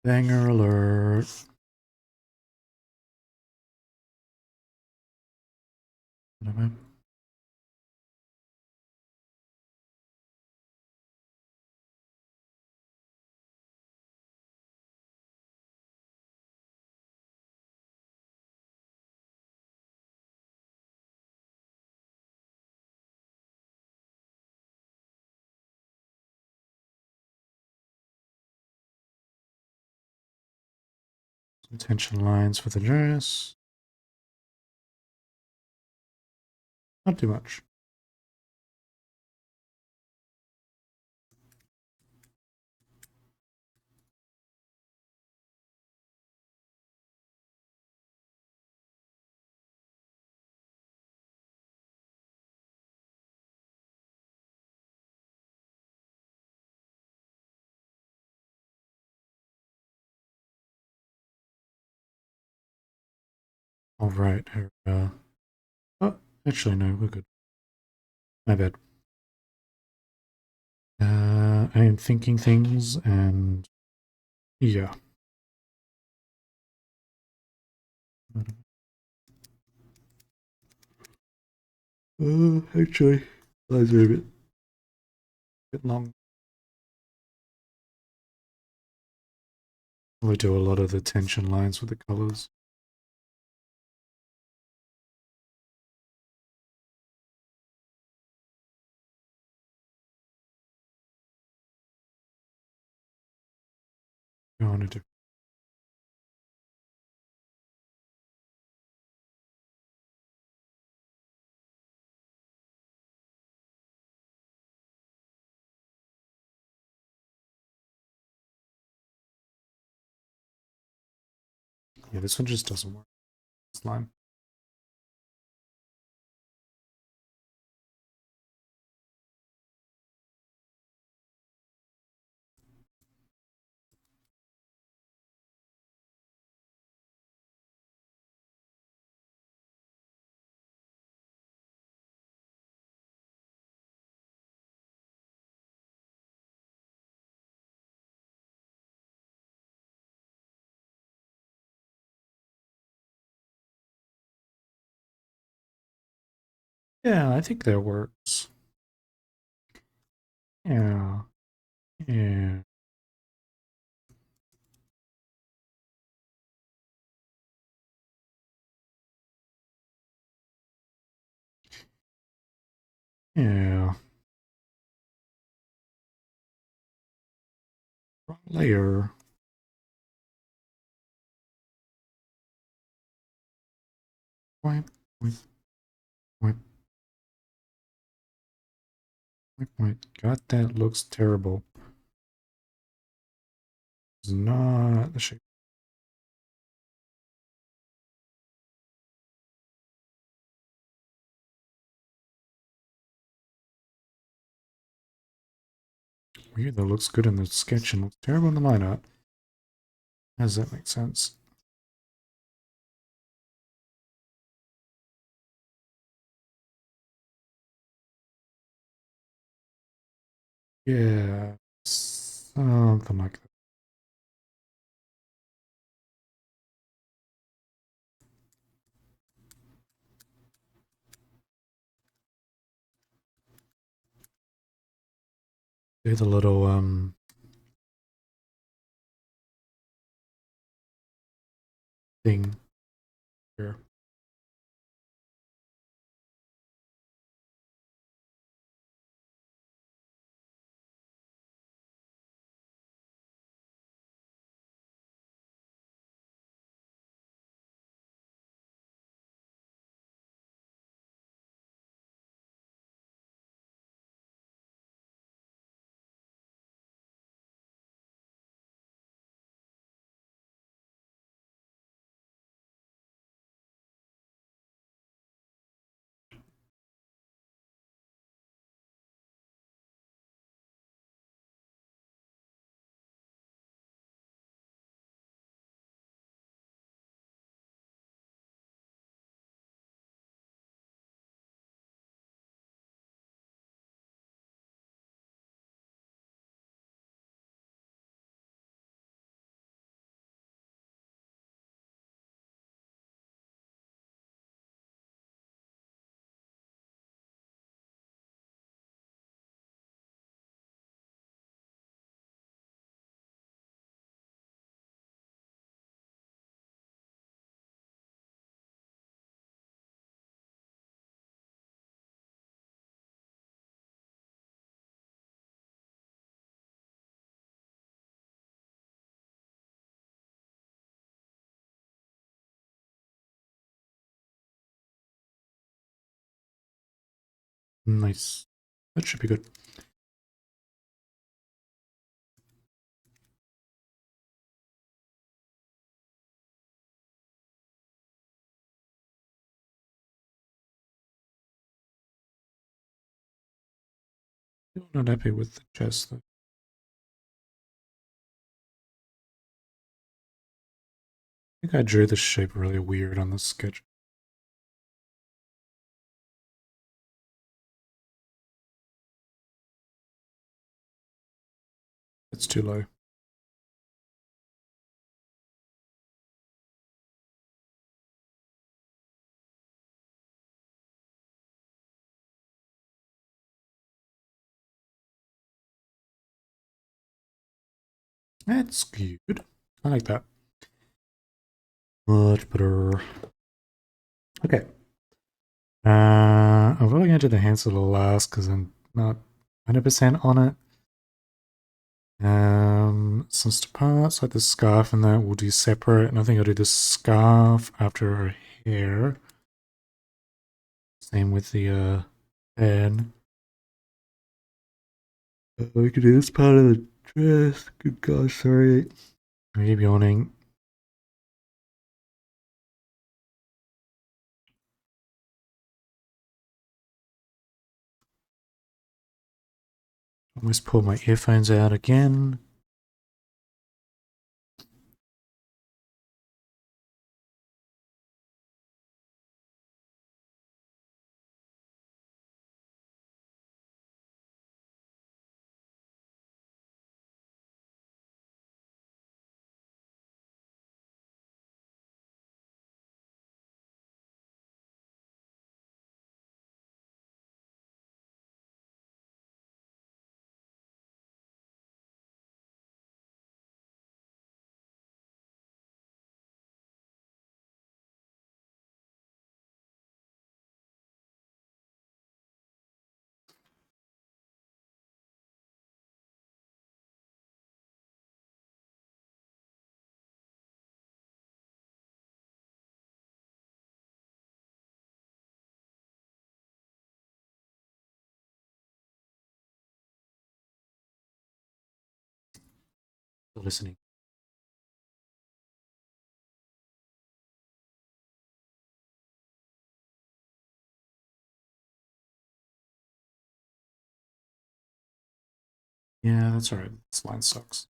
[SPEAKER 1] Banger alert. Some tension lines for the dress. Not too much. All right. Oh, actually, no, we're good. My bad. I am thinking things and yeah. Actually, those are a bit long. We do a lot of the tension lines with the colors. Go on a different. Yeah, this one just doesn't work. Slime. Yeah, I think that works. Yeah. Yeah. Yeah. Wrong layer. Wipe, wipe, wipe, wipe, wipe. God, that looks terrible. It's not the shape. Weird, that looks good in the sketch and looks terrible in the line art. How does that make sense? Yeah. Something like that. Do the little thing here. Nice. That should be good. Still not happy with the chest though. I think I drew the shape really weird on the sketch. It's too low. That's good. I like that. Much better. Okay. I'm probably going to do the hand solo last because I'm not 100% on it. Some parts like the scarf and that we'll do separate, and I think I'll do the scarf after her hair. Same with the pen. We could do this part of the dress. Good gosh, sorry. I keep yawning. Almost pulled my earphones out again. Still listening. Yeah, that's alright. This line sucks.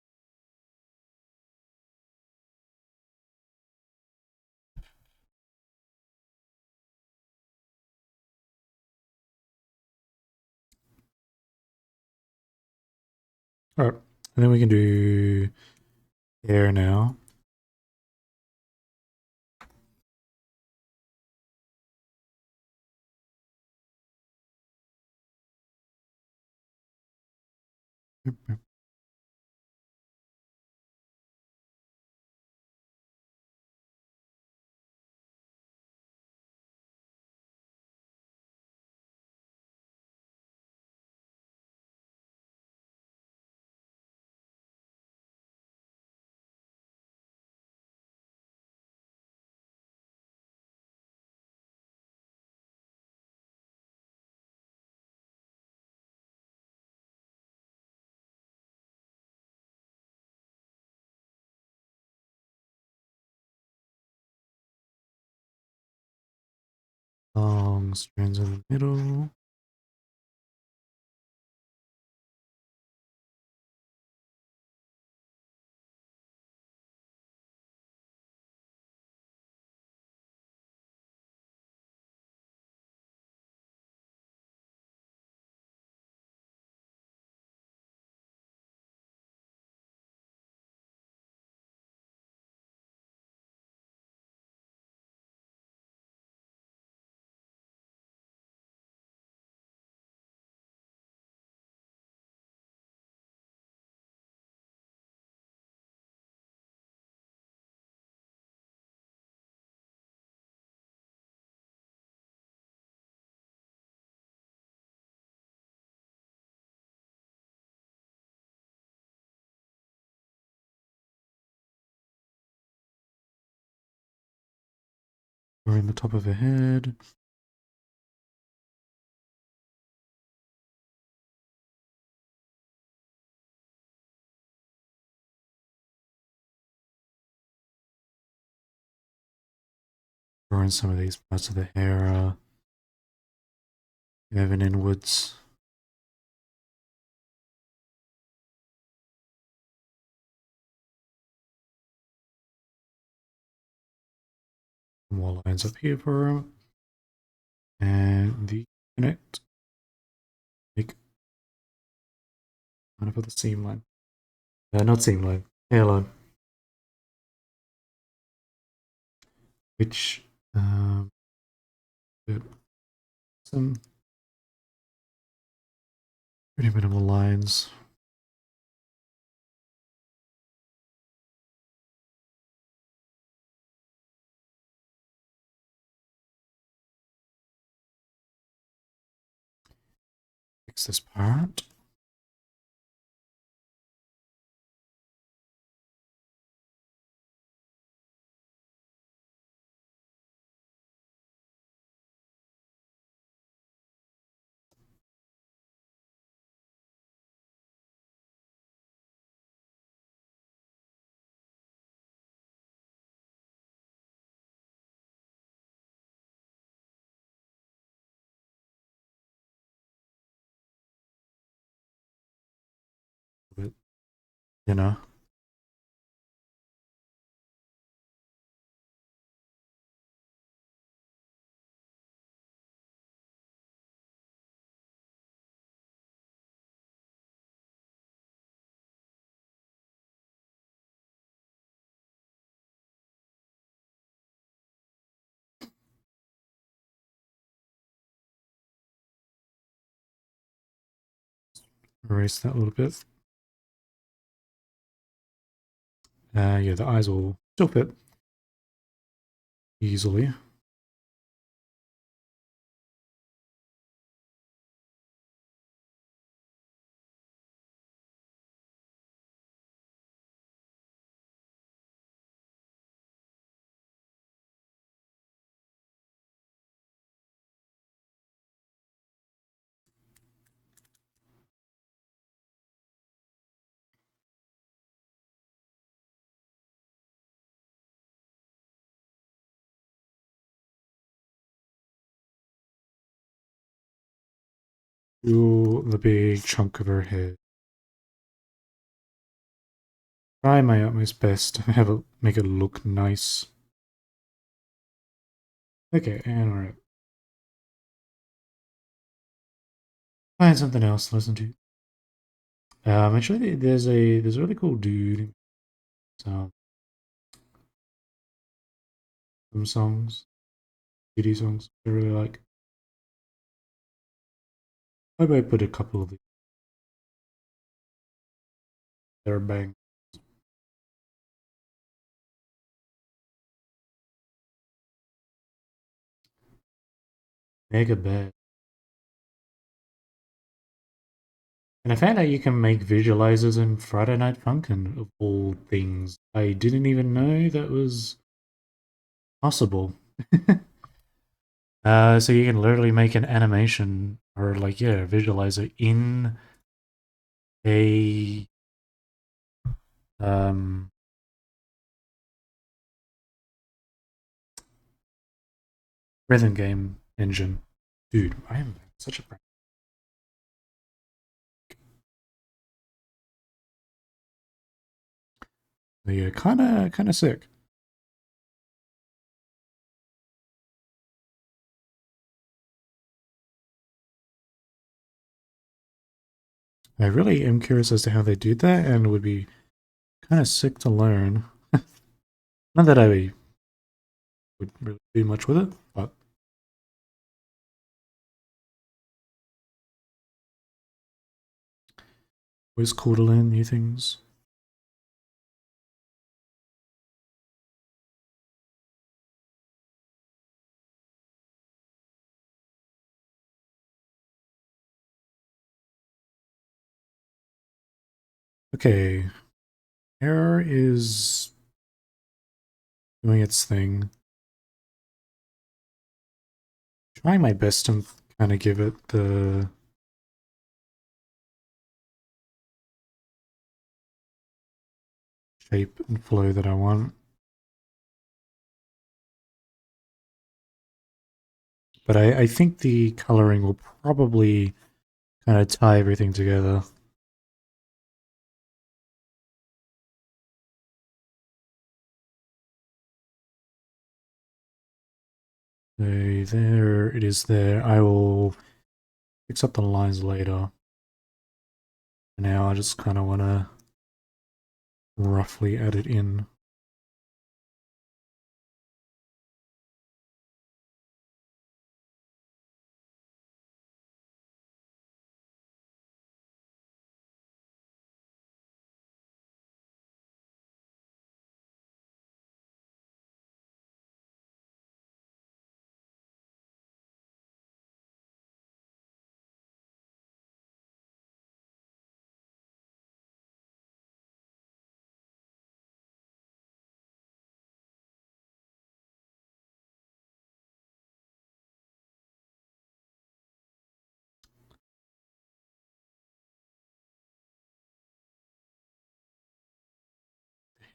[SPEAKER 1] Alright, and then we can do hair now. Long strands in the middle. Or in the top of her head. Drawing some of these parts of the hair even inwards. More lines up here for her. And the connect. Make kind of for the seam line. Not seam line, hairline. Which some pretty minimal lines. Fix this part. But, you know. Erase that a little bit. Yeah, the eyes will still fit easily. Do the big chunk of her head. Try my utmost best to have it make it look nice. Okay, and we're find something else to listen to. Actually, there's a really cool dude. Some songs, CD songs I really like. I might put a couple of these. They're bang. Mega bad. And I found out you can make visualizers in Friday Night Funkin' of all things. I didn't even know that was possible. So you can literally make an animation or like a visualizer in a um rhythm game engine. Dude, I am such a yeah, kinda sick. I really am curious as to how they did that, and would be kind of sick to learn. Not that I would really do much with it, but always cool to learn new things. Okay, hair is doing its thing. Trying my best to kind of give it the shape and flow that I want. But I think the coloring will probably kind of tie everything together. Okay, there it is there. I will fix up the lines later. For now, I just kind of want to roughly add it in.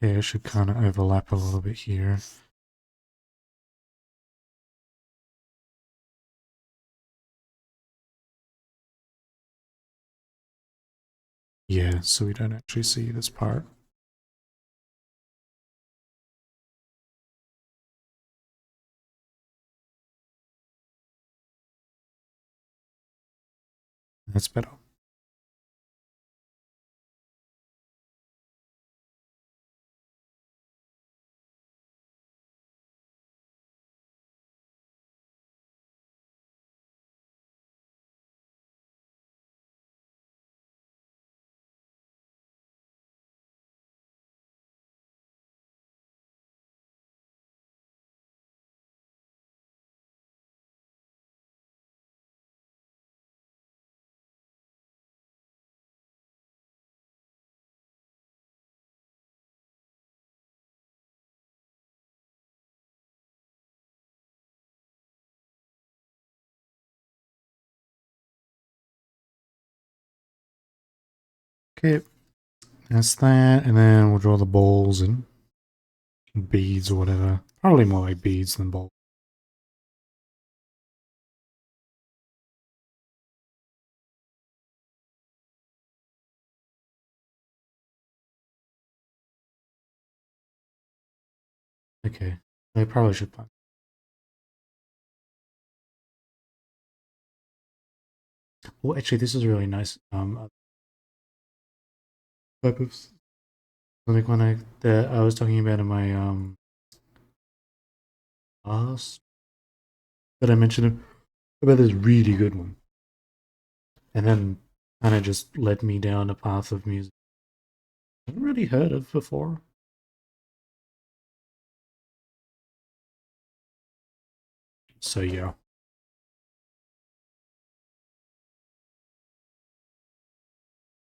[SPEAKER 1] hair should kind of overlap a little bit here. Yeah, so we don't actually see this part. That's better. Okay, that's that, and then we'll draw the balls and beads or whatever. Probably more like beads than balls. Okay, I probably should plan. Well, actually, this is really nice. Type of like when I was talking about in my last that I mentioned about this really good one, and then kind of just led me down a path of music I hadn't really heard of before. So yeah.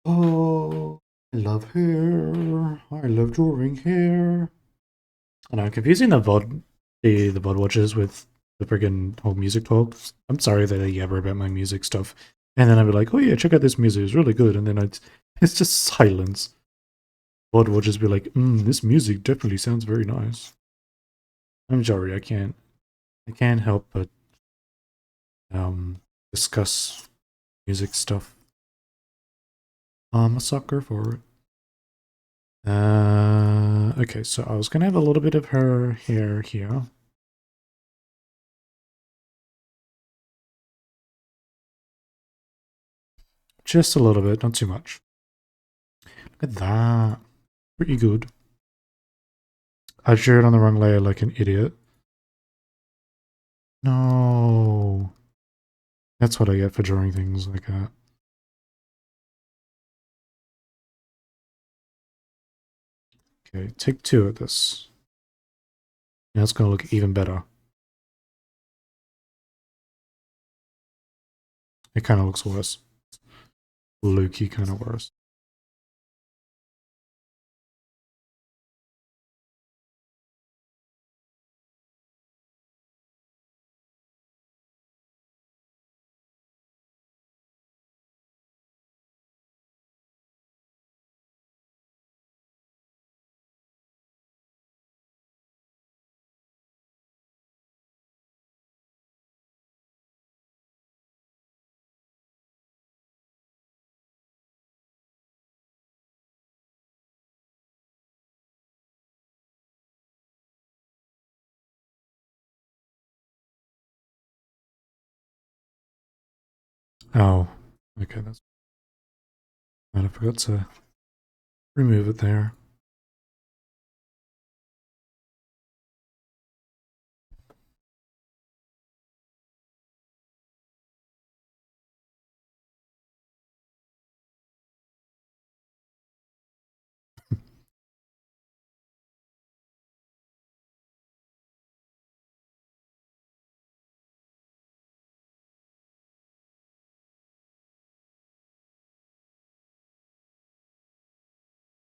[SPEAKER 1] Oh, I love hair. I love drawing hair. And I'm confusing the VOD watches with the friggin' whole music talks. I'm sorry that I yabber about my music stuff. And then I'd be like, oh yeah, check out this music, it's really good. And then it's just silence. VOD will just be like, this music definitely sounds very nice. I'm sorry, I can't help but discuss music stuff. I'm a sucker for it. Okay, so I was gonna have a little bit of her hair here. Just a little bit, not too much. Look at that. Pretty good. I drew it on the wrong layer like an idiot. No. That's what I get for drawing things like that. Okay, take two of this. Now it's gonna look even better. It kind of looks worse. Low-key kind of worse. Oh, okay, that's... I forgot to remove it there.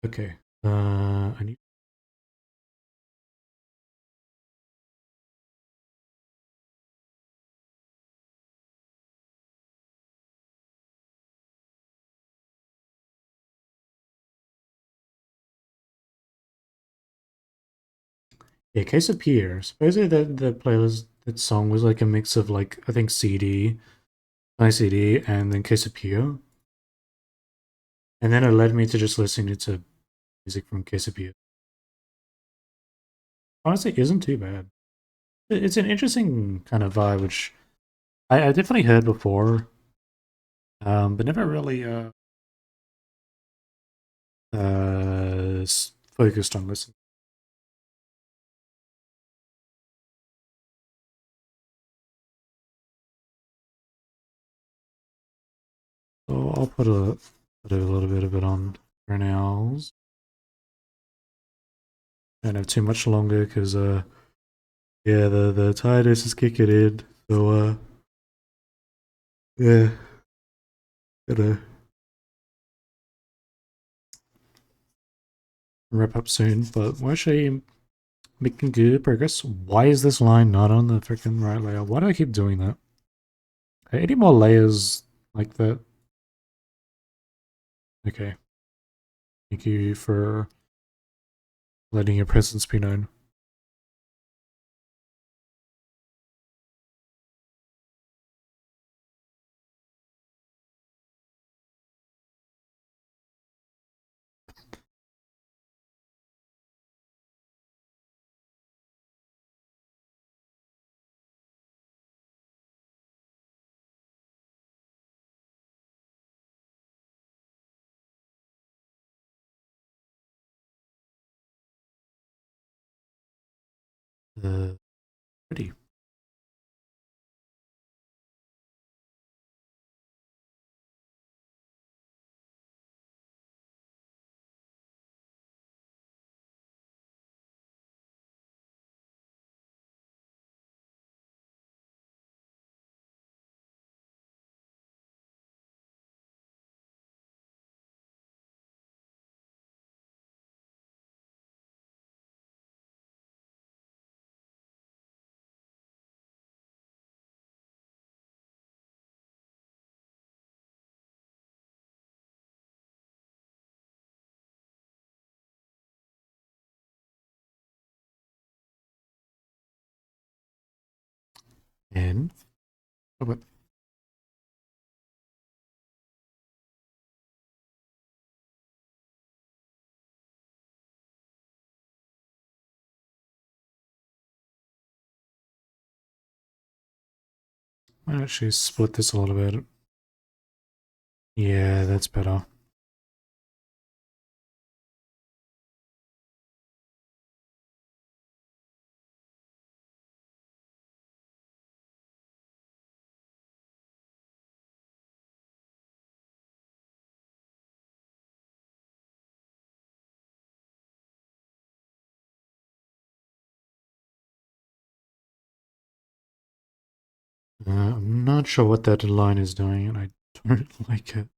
[SPEAKER 1] Okay, I need... Yeah, Case of Pierre. Supposedly the playlist, that song was like a mix of like, I think CD, my CD, and then Case of Pierre. And then it led me to just listening to music from Case of Pierre. Honestly, it isn't too bad. It's an interesting kind of vibe, which I definitely heard before, but never really focused on listening. So I'll put a little bit of it on for now. Don't have too much longer because yeah, the tiredness is kicking in. So yeah, gotta wrap up soon. But we're actually making good progress. Why is this line not on the freaking right layer? Why do I keep doing that? Any more layers like that? Okay. Thank you for letting your presence be known. Pretty. And oh, but I'll actually split this a little bit. Yeah, that's better. I'm not sure what that line is doing, and I don't like it.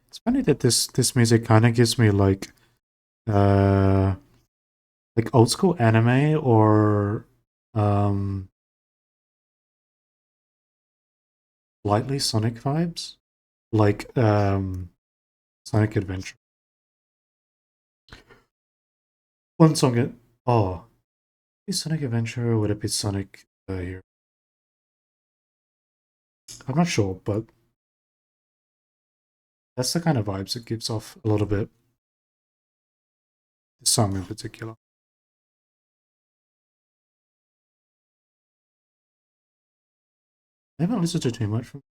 [SPEAKER 1] It's funny that this music kind of gives me uh like old school anime or um lightly Sonic vibes, like Sonic Adventure. One song. Oh, is Sonic Adventure or would it be Sonic here? I'm not sure, but that's the kind of vibes it gives off a little bit. This song in particular. I haven't listened to too much from.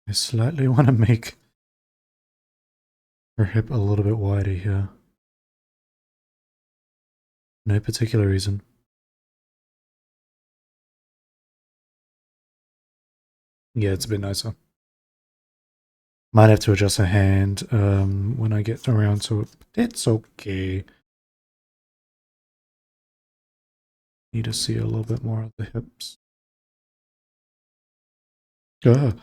[SPEAKER 1] I slightly want to make her hip a little bit wider here. No particular reason. Yeah, it's a bit nicer. Might have to adjust a hand when I get around to it. It's okay. Need to see a little bit more of the hips. Ugh.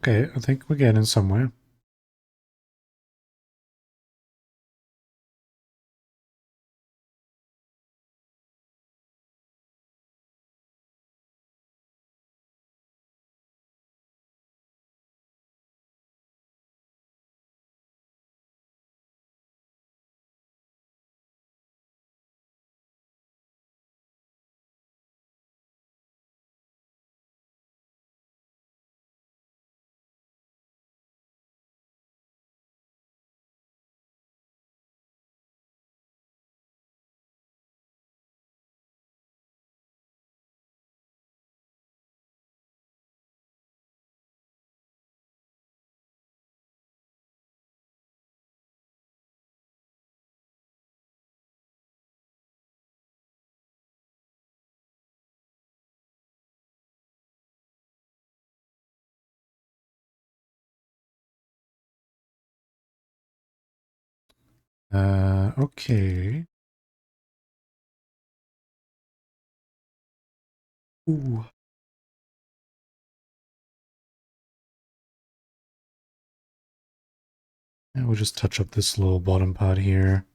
[SPEAKER 1] Okay, I think we're getting somewhere. Okay. Ooh. And we'll just touch up this little bottom part here.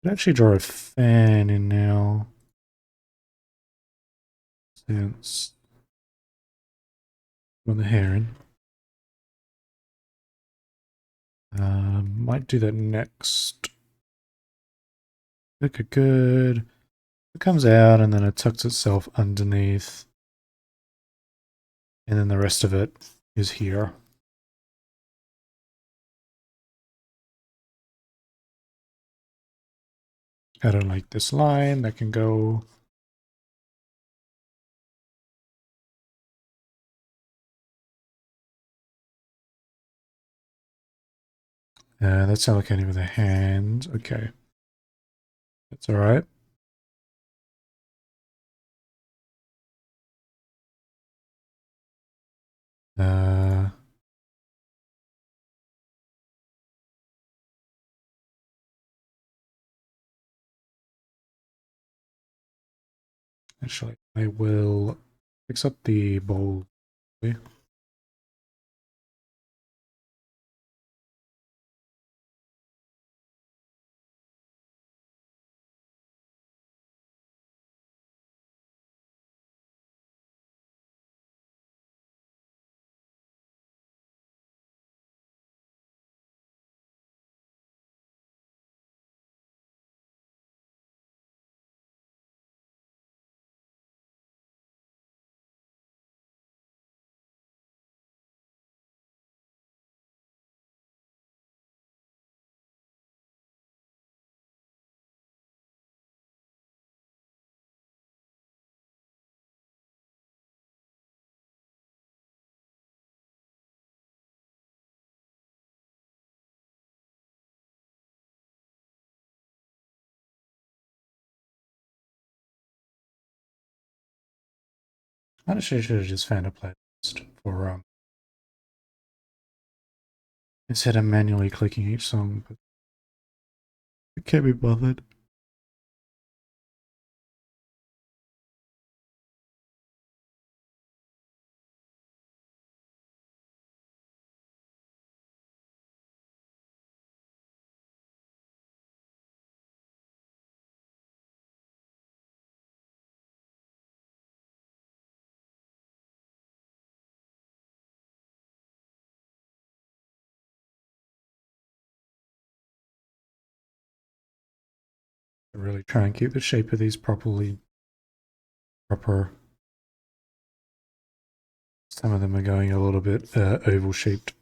[SPEAKER 1] Could actually draw a fan in now. Since when the hair in. Might do that next. Okay, good. It comes out and then it tucks itself underneath. And then the rest of it is here. I don't like this line. That can go. That's allocating with a hand. Okay. That's alright. Uh, Actually, I will fix up the bowl. Honestly, I should have just found a playlist for instead of manually clicking each song, but I can't be bothered. Really try and keep the shape of these proper. Some of them are going a little bit oval shaped.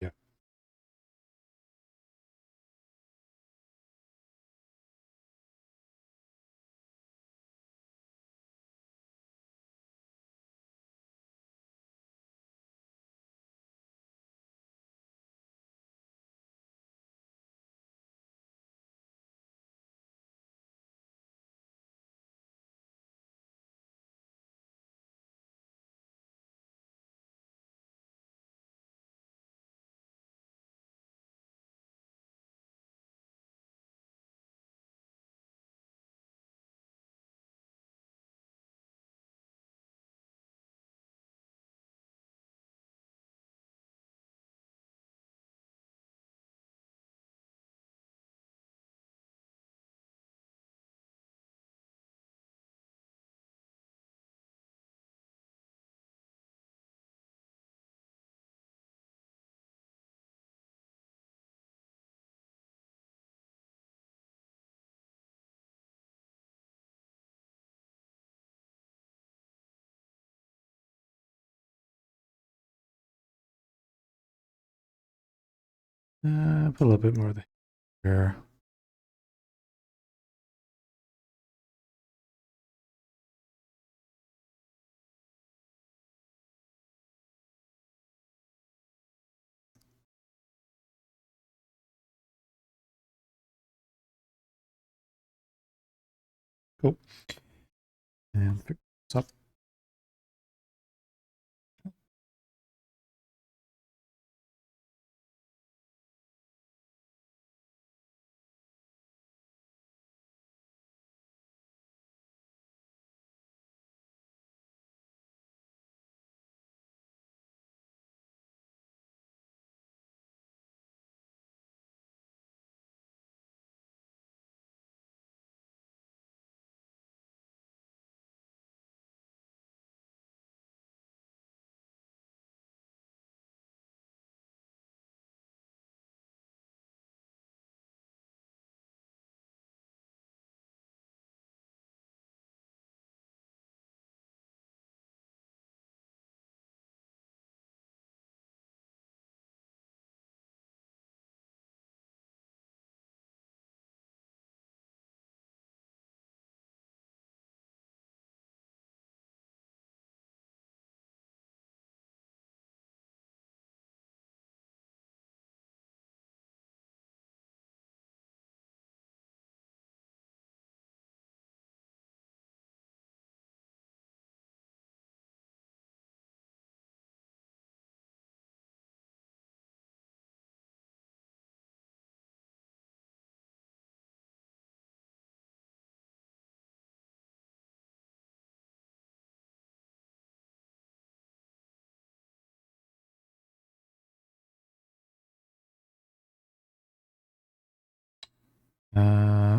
[SPEAKER 1] Yeah. Put a little bit more there. Cool. And pick this up.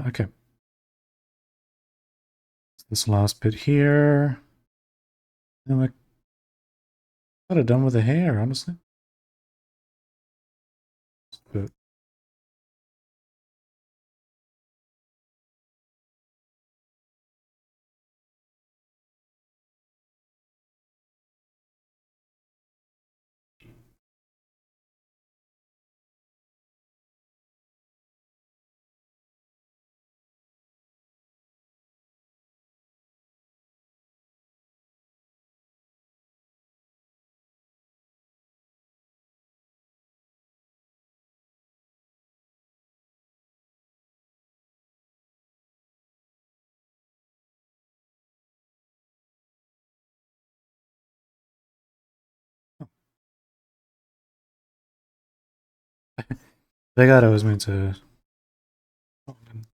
[SPEAKER 1] Okay. This last bit here. And we're kind of done with the hair, honestly. But I got I was meant to could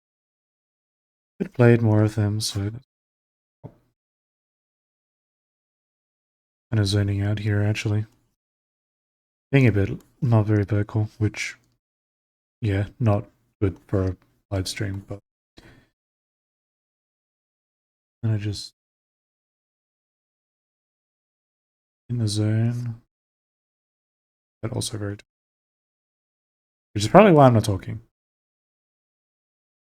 [SPEAKER 1] have played more of them, so kind of zoning out here actually. being a bit not very vocal, which, yeah, not good for a live stream, but then I just in the zone, but also very, which is probably why I'm not talking.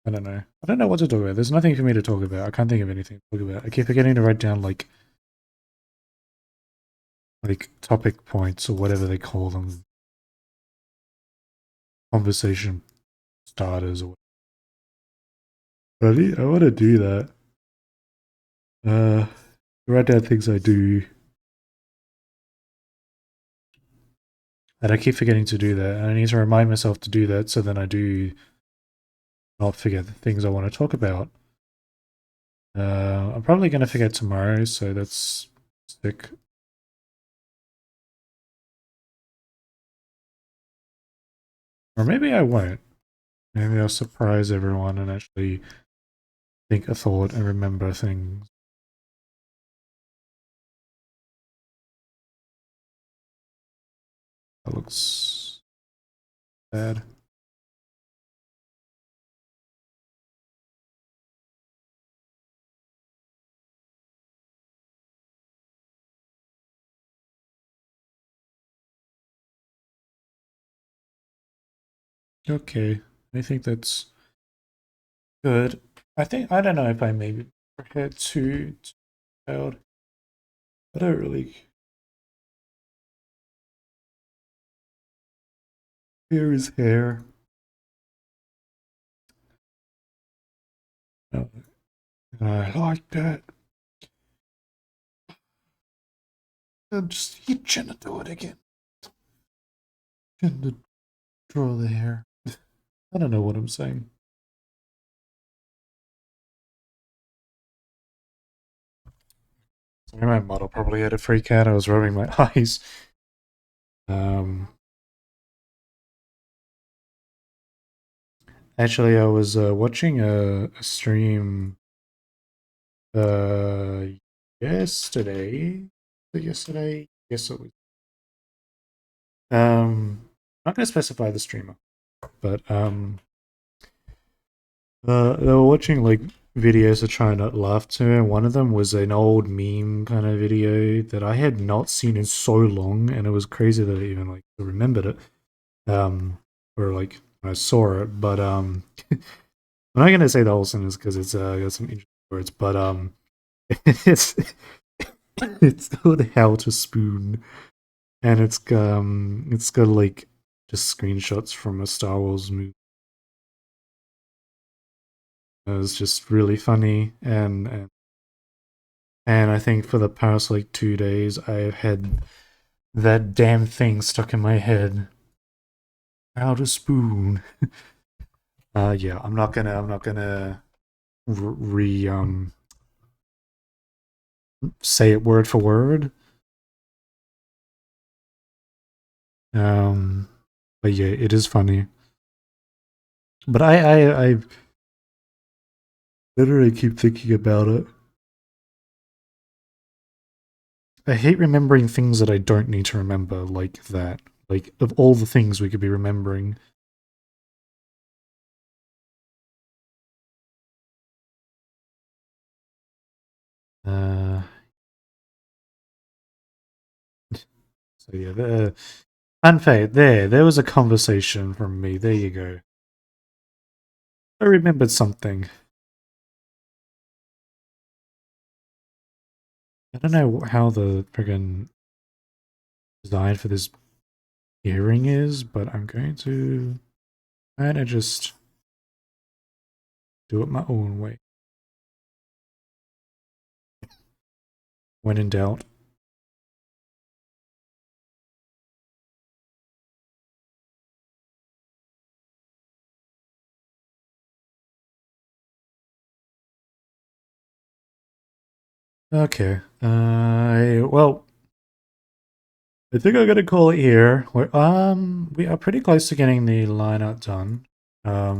[SPEAKER 1] I don't know. I don't know what to talk about. There's nothing for me to talk about. I can't think of anything to talk about. I keep forgetting to write down like topic points or whatever they call them, conversation starters or whatever. I want to do that. Write down things I do, and I keep forgetting to do that. And I need to remind myself to do that, so then I do not forget the things I want to talk about. I'm probably going to forget tomorrow, so that's sick. Or maybe I won't. Maybe I'll surprise everyone and actually think a thought and remember things. That looks bad. Okay, I think that's good. I don't know if I maybe prepared too loud. I don't really hear his hair. Oh, I like that. I'm just itching to do it again. Itching to draw the hair. I don't know what I'm saying. Sorry, my model probably had a freak out. I was rubbing my eyes. Actually, I was watching a stream yesterday. Was it yesterday? Yes, it was. Not gonna specify the streamer, but they were watching like videos to try not laugh to, and one of them was an old meme kind of video that I had not seen in so long, and it was crazy that I even like remembered it. Or like I saw it, but I'm not gonna say the whole sentence because it's got some interesting words, but it's it's called How to Spoon, and it's got like just screenshots from a Star Wars movie. It was just really funny, and I think for the past like 2 days, I've had that damn thing stuck in my head. How to spoon. Yeah, I'm not gonna say it word for word. But yeah, it is funny. But I literally keep thinking about it. I hate remembering things that I don't need to remember like that. Like, of all the things we could be remembering. Uh, so yeah, unfair. There was a conversation from me. There you go. I remembered something. I don't know how the friggin' design for this earring is, but I'm going to kind of just do it my own way. When in doubt. Okay. Well, I think I'm gonna call it here. We are pretty close to getting the lineup done.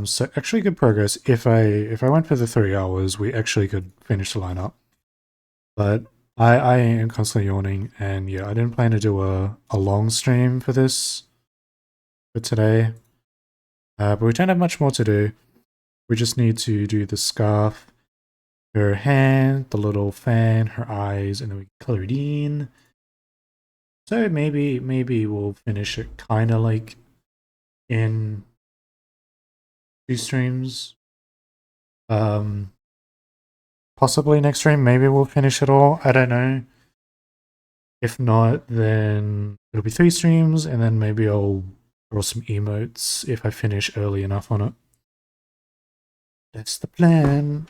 [SPEAKER 1] So actually good progress. If I went for the 3 hours, we actually could finish the lineup. But I am constantly yawning, and yeah, I didn't plan to do a long stream for this for today. But we don't have much more to do. We just need to do the scarf, her hand, the little fan, her eyes, and then we color it in. So maybe we'll finish it kind of like in 2 streams. Possibly next stream, maybe we'll finish it all. I don't know. If not, then it'll be 3 streams, and then maybe I'll draw some emotes if I finish early enough on it. That's the plan.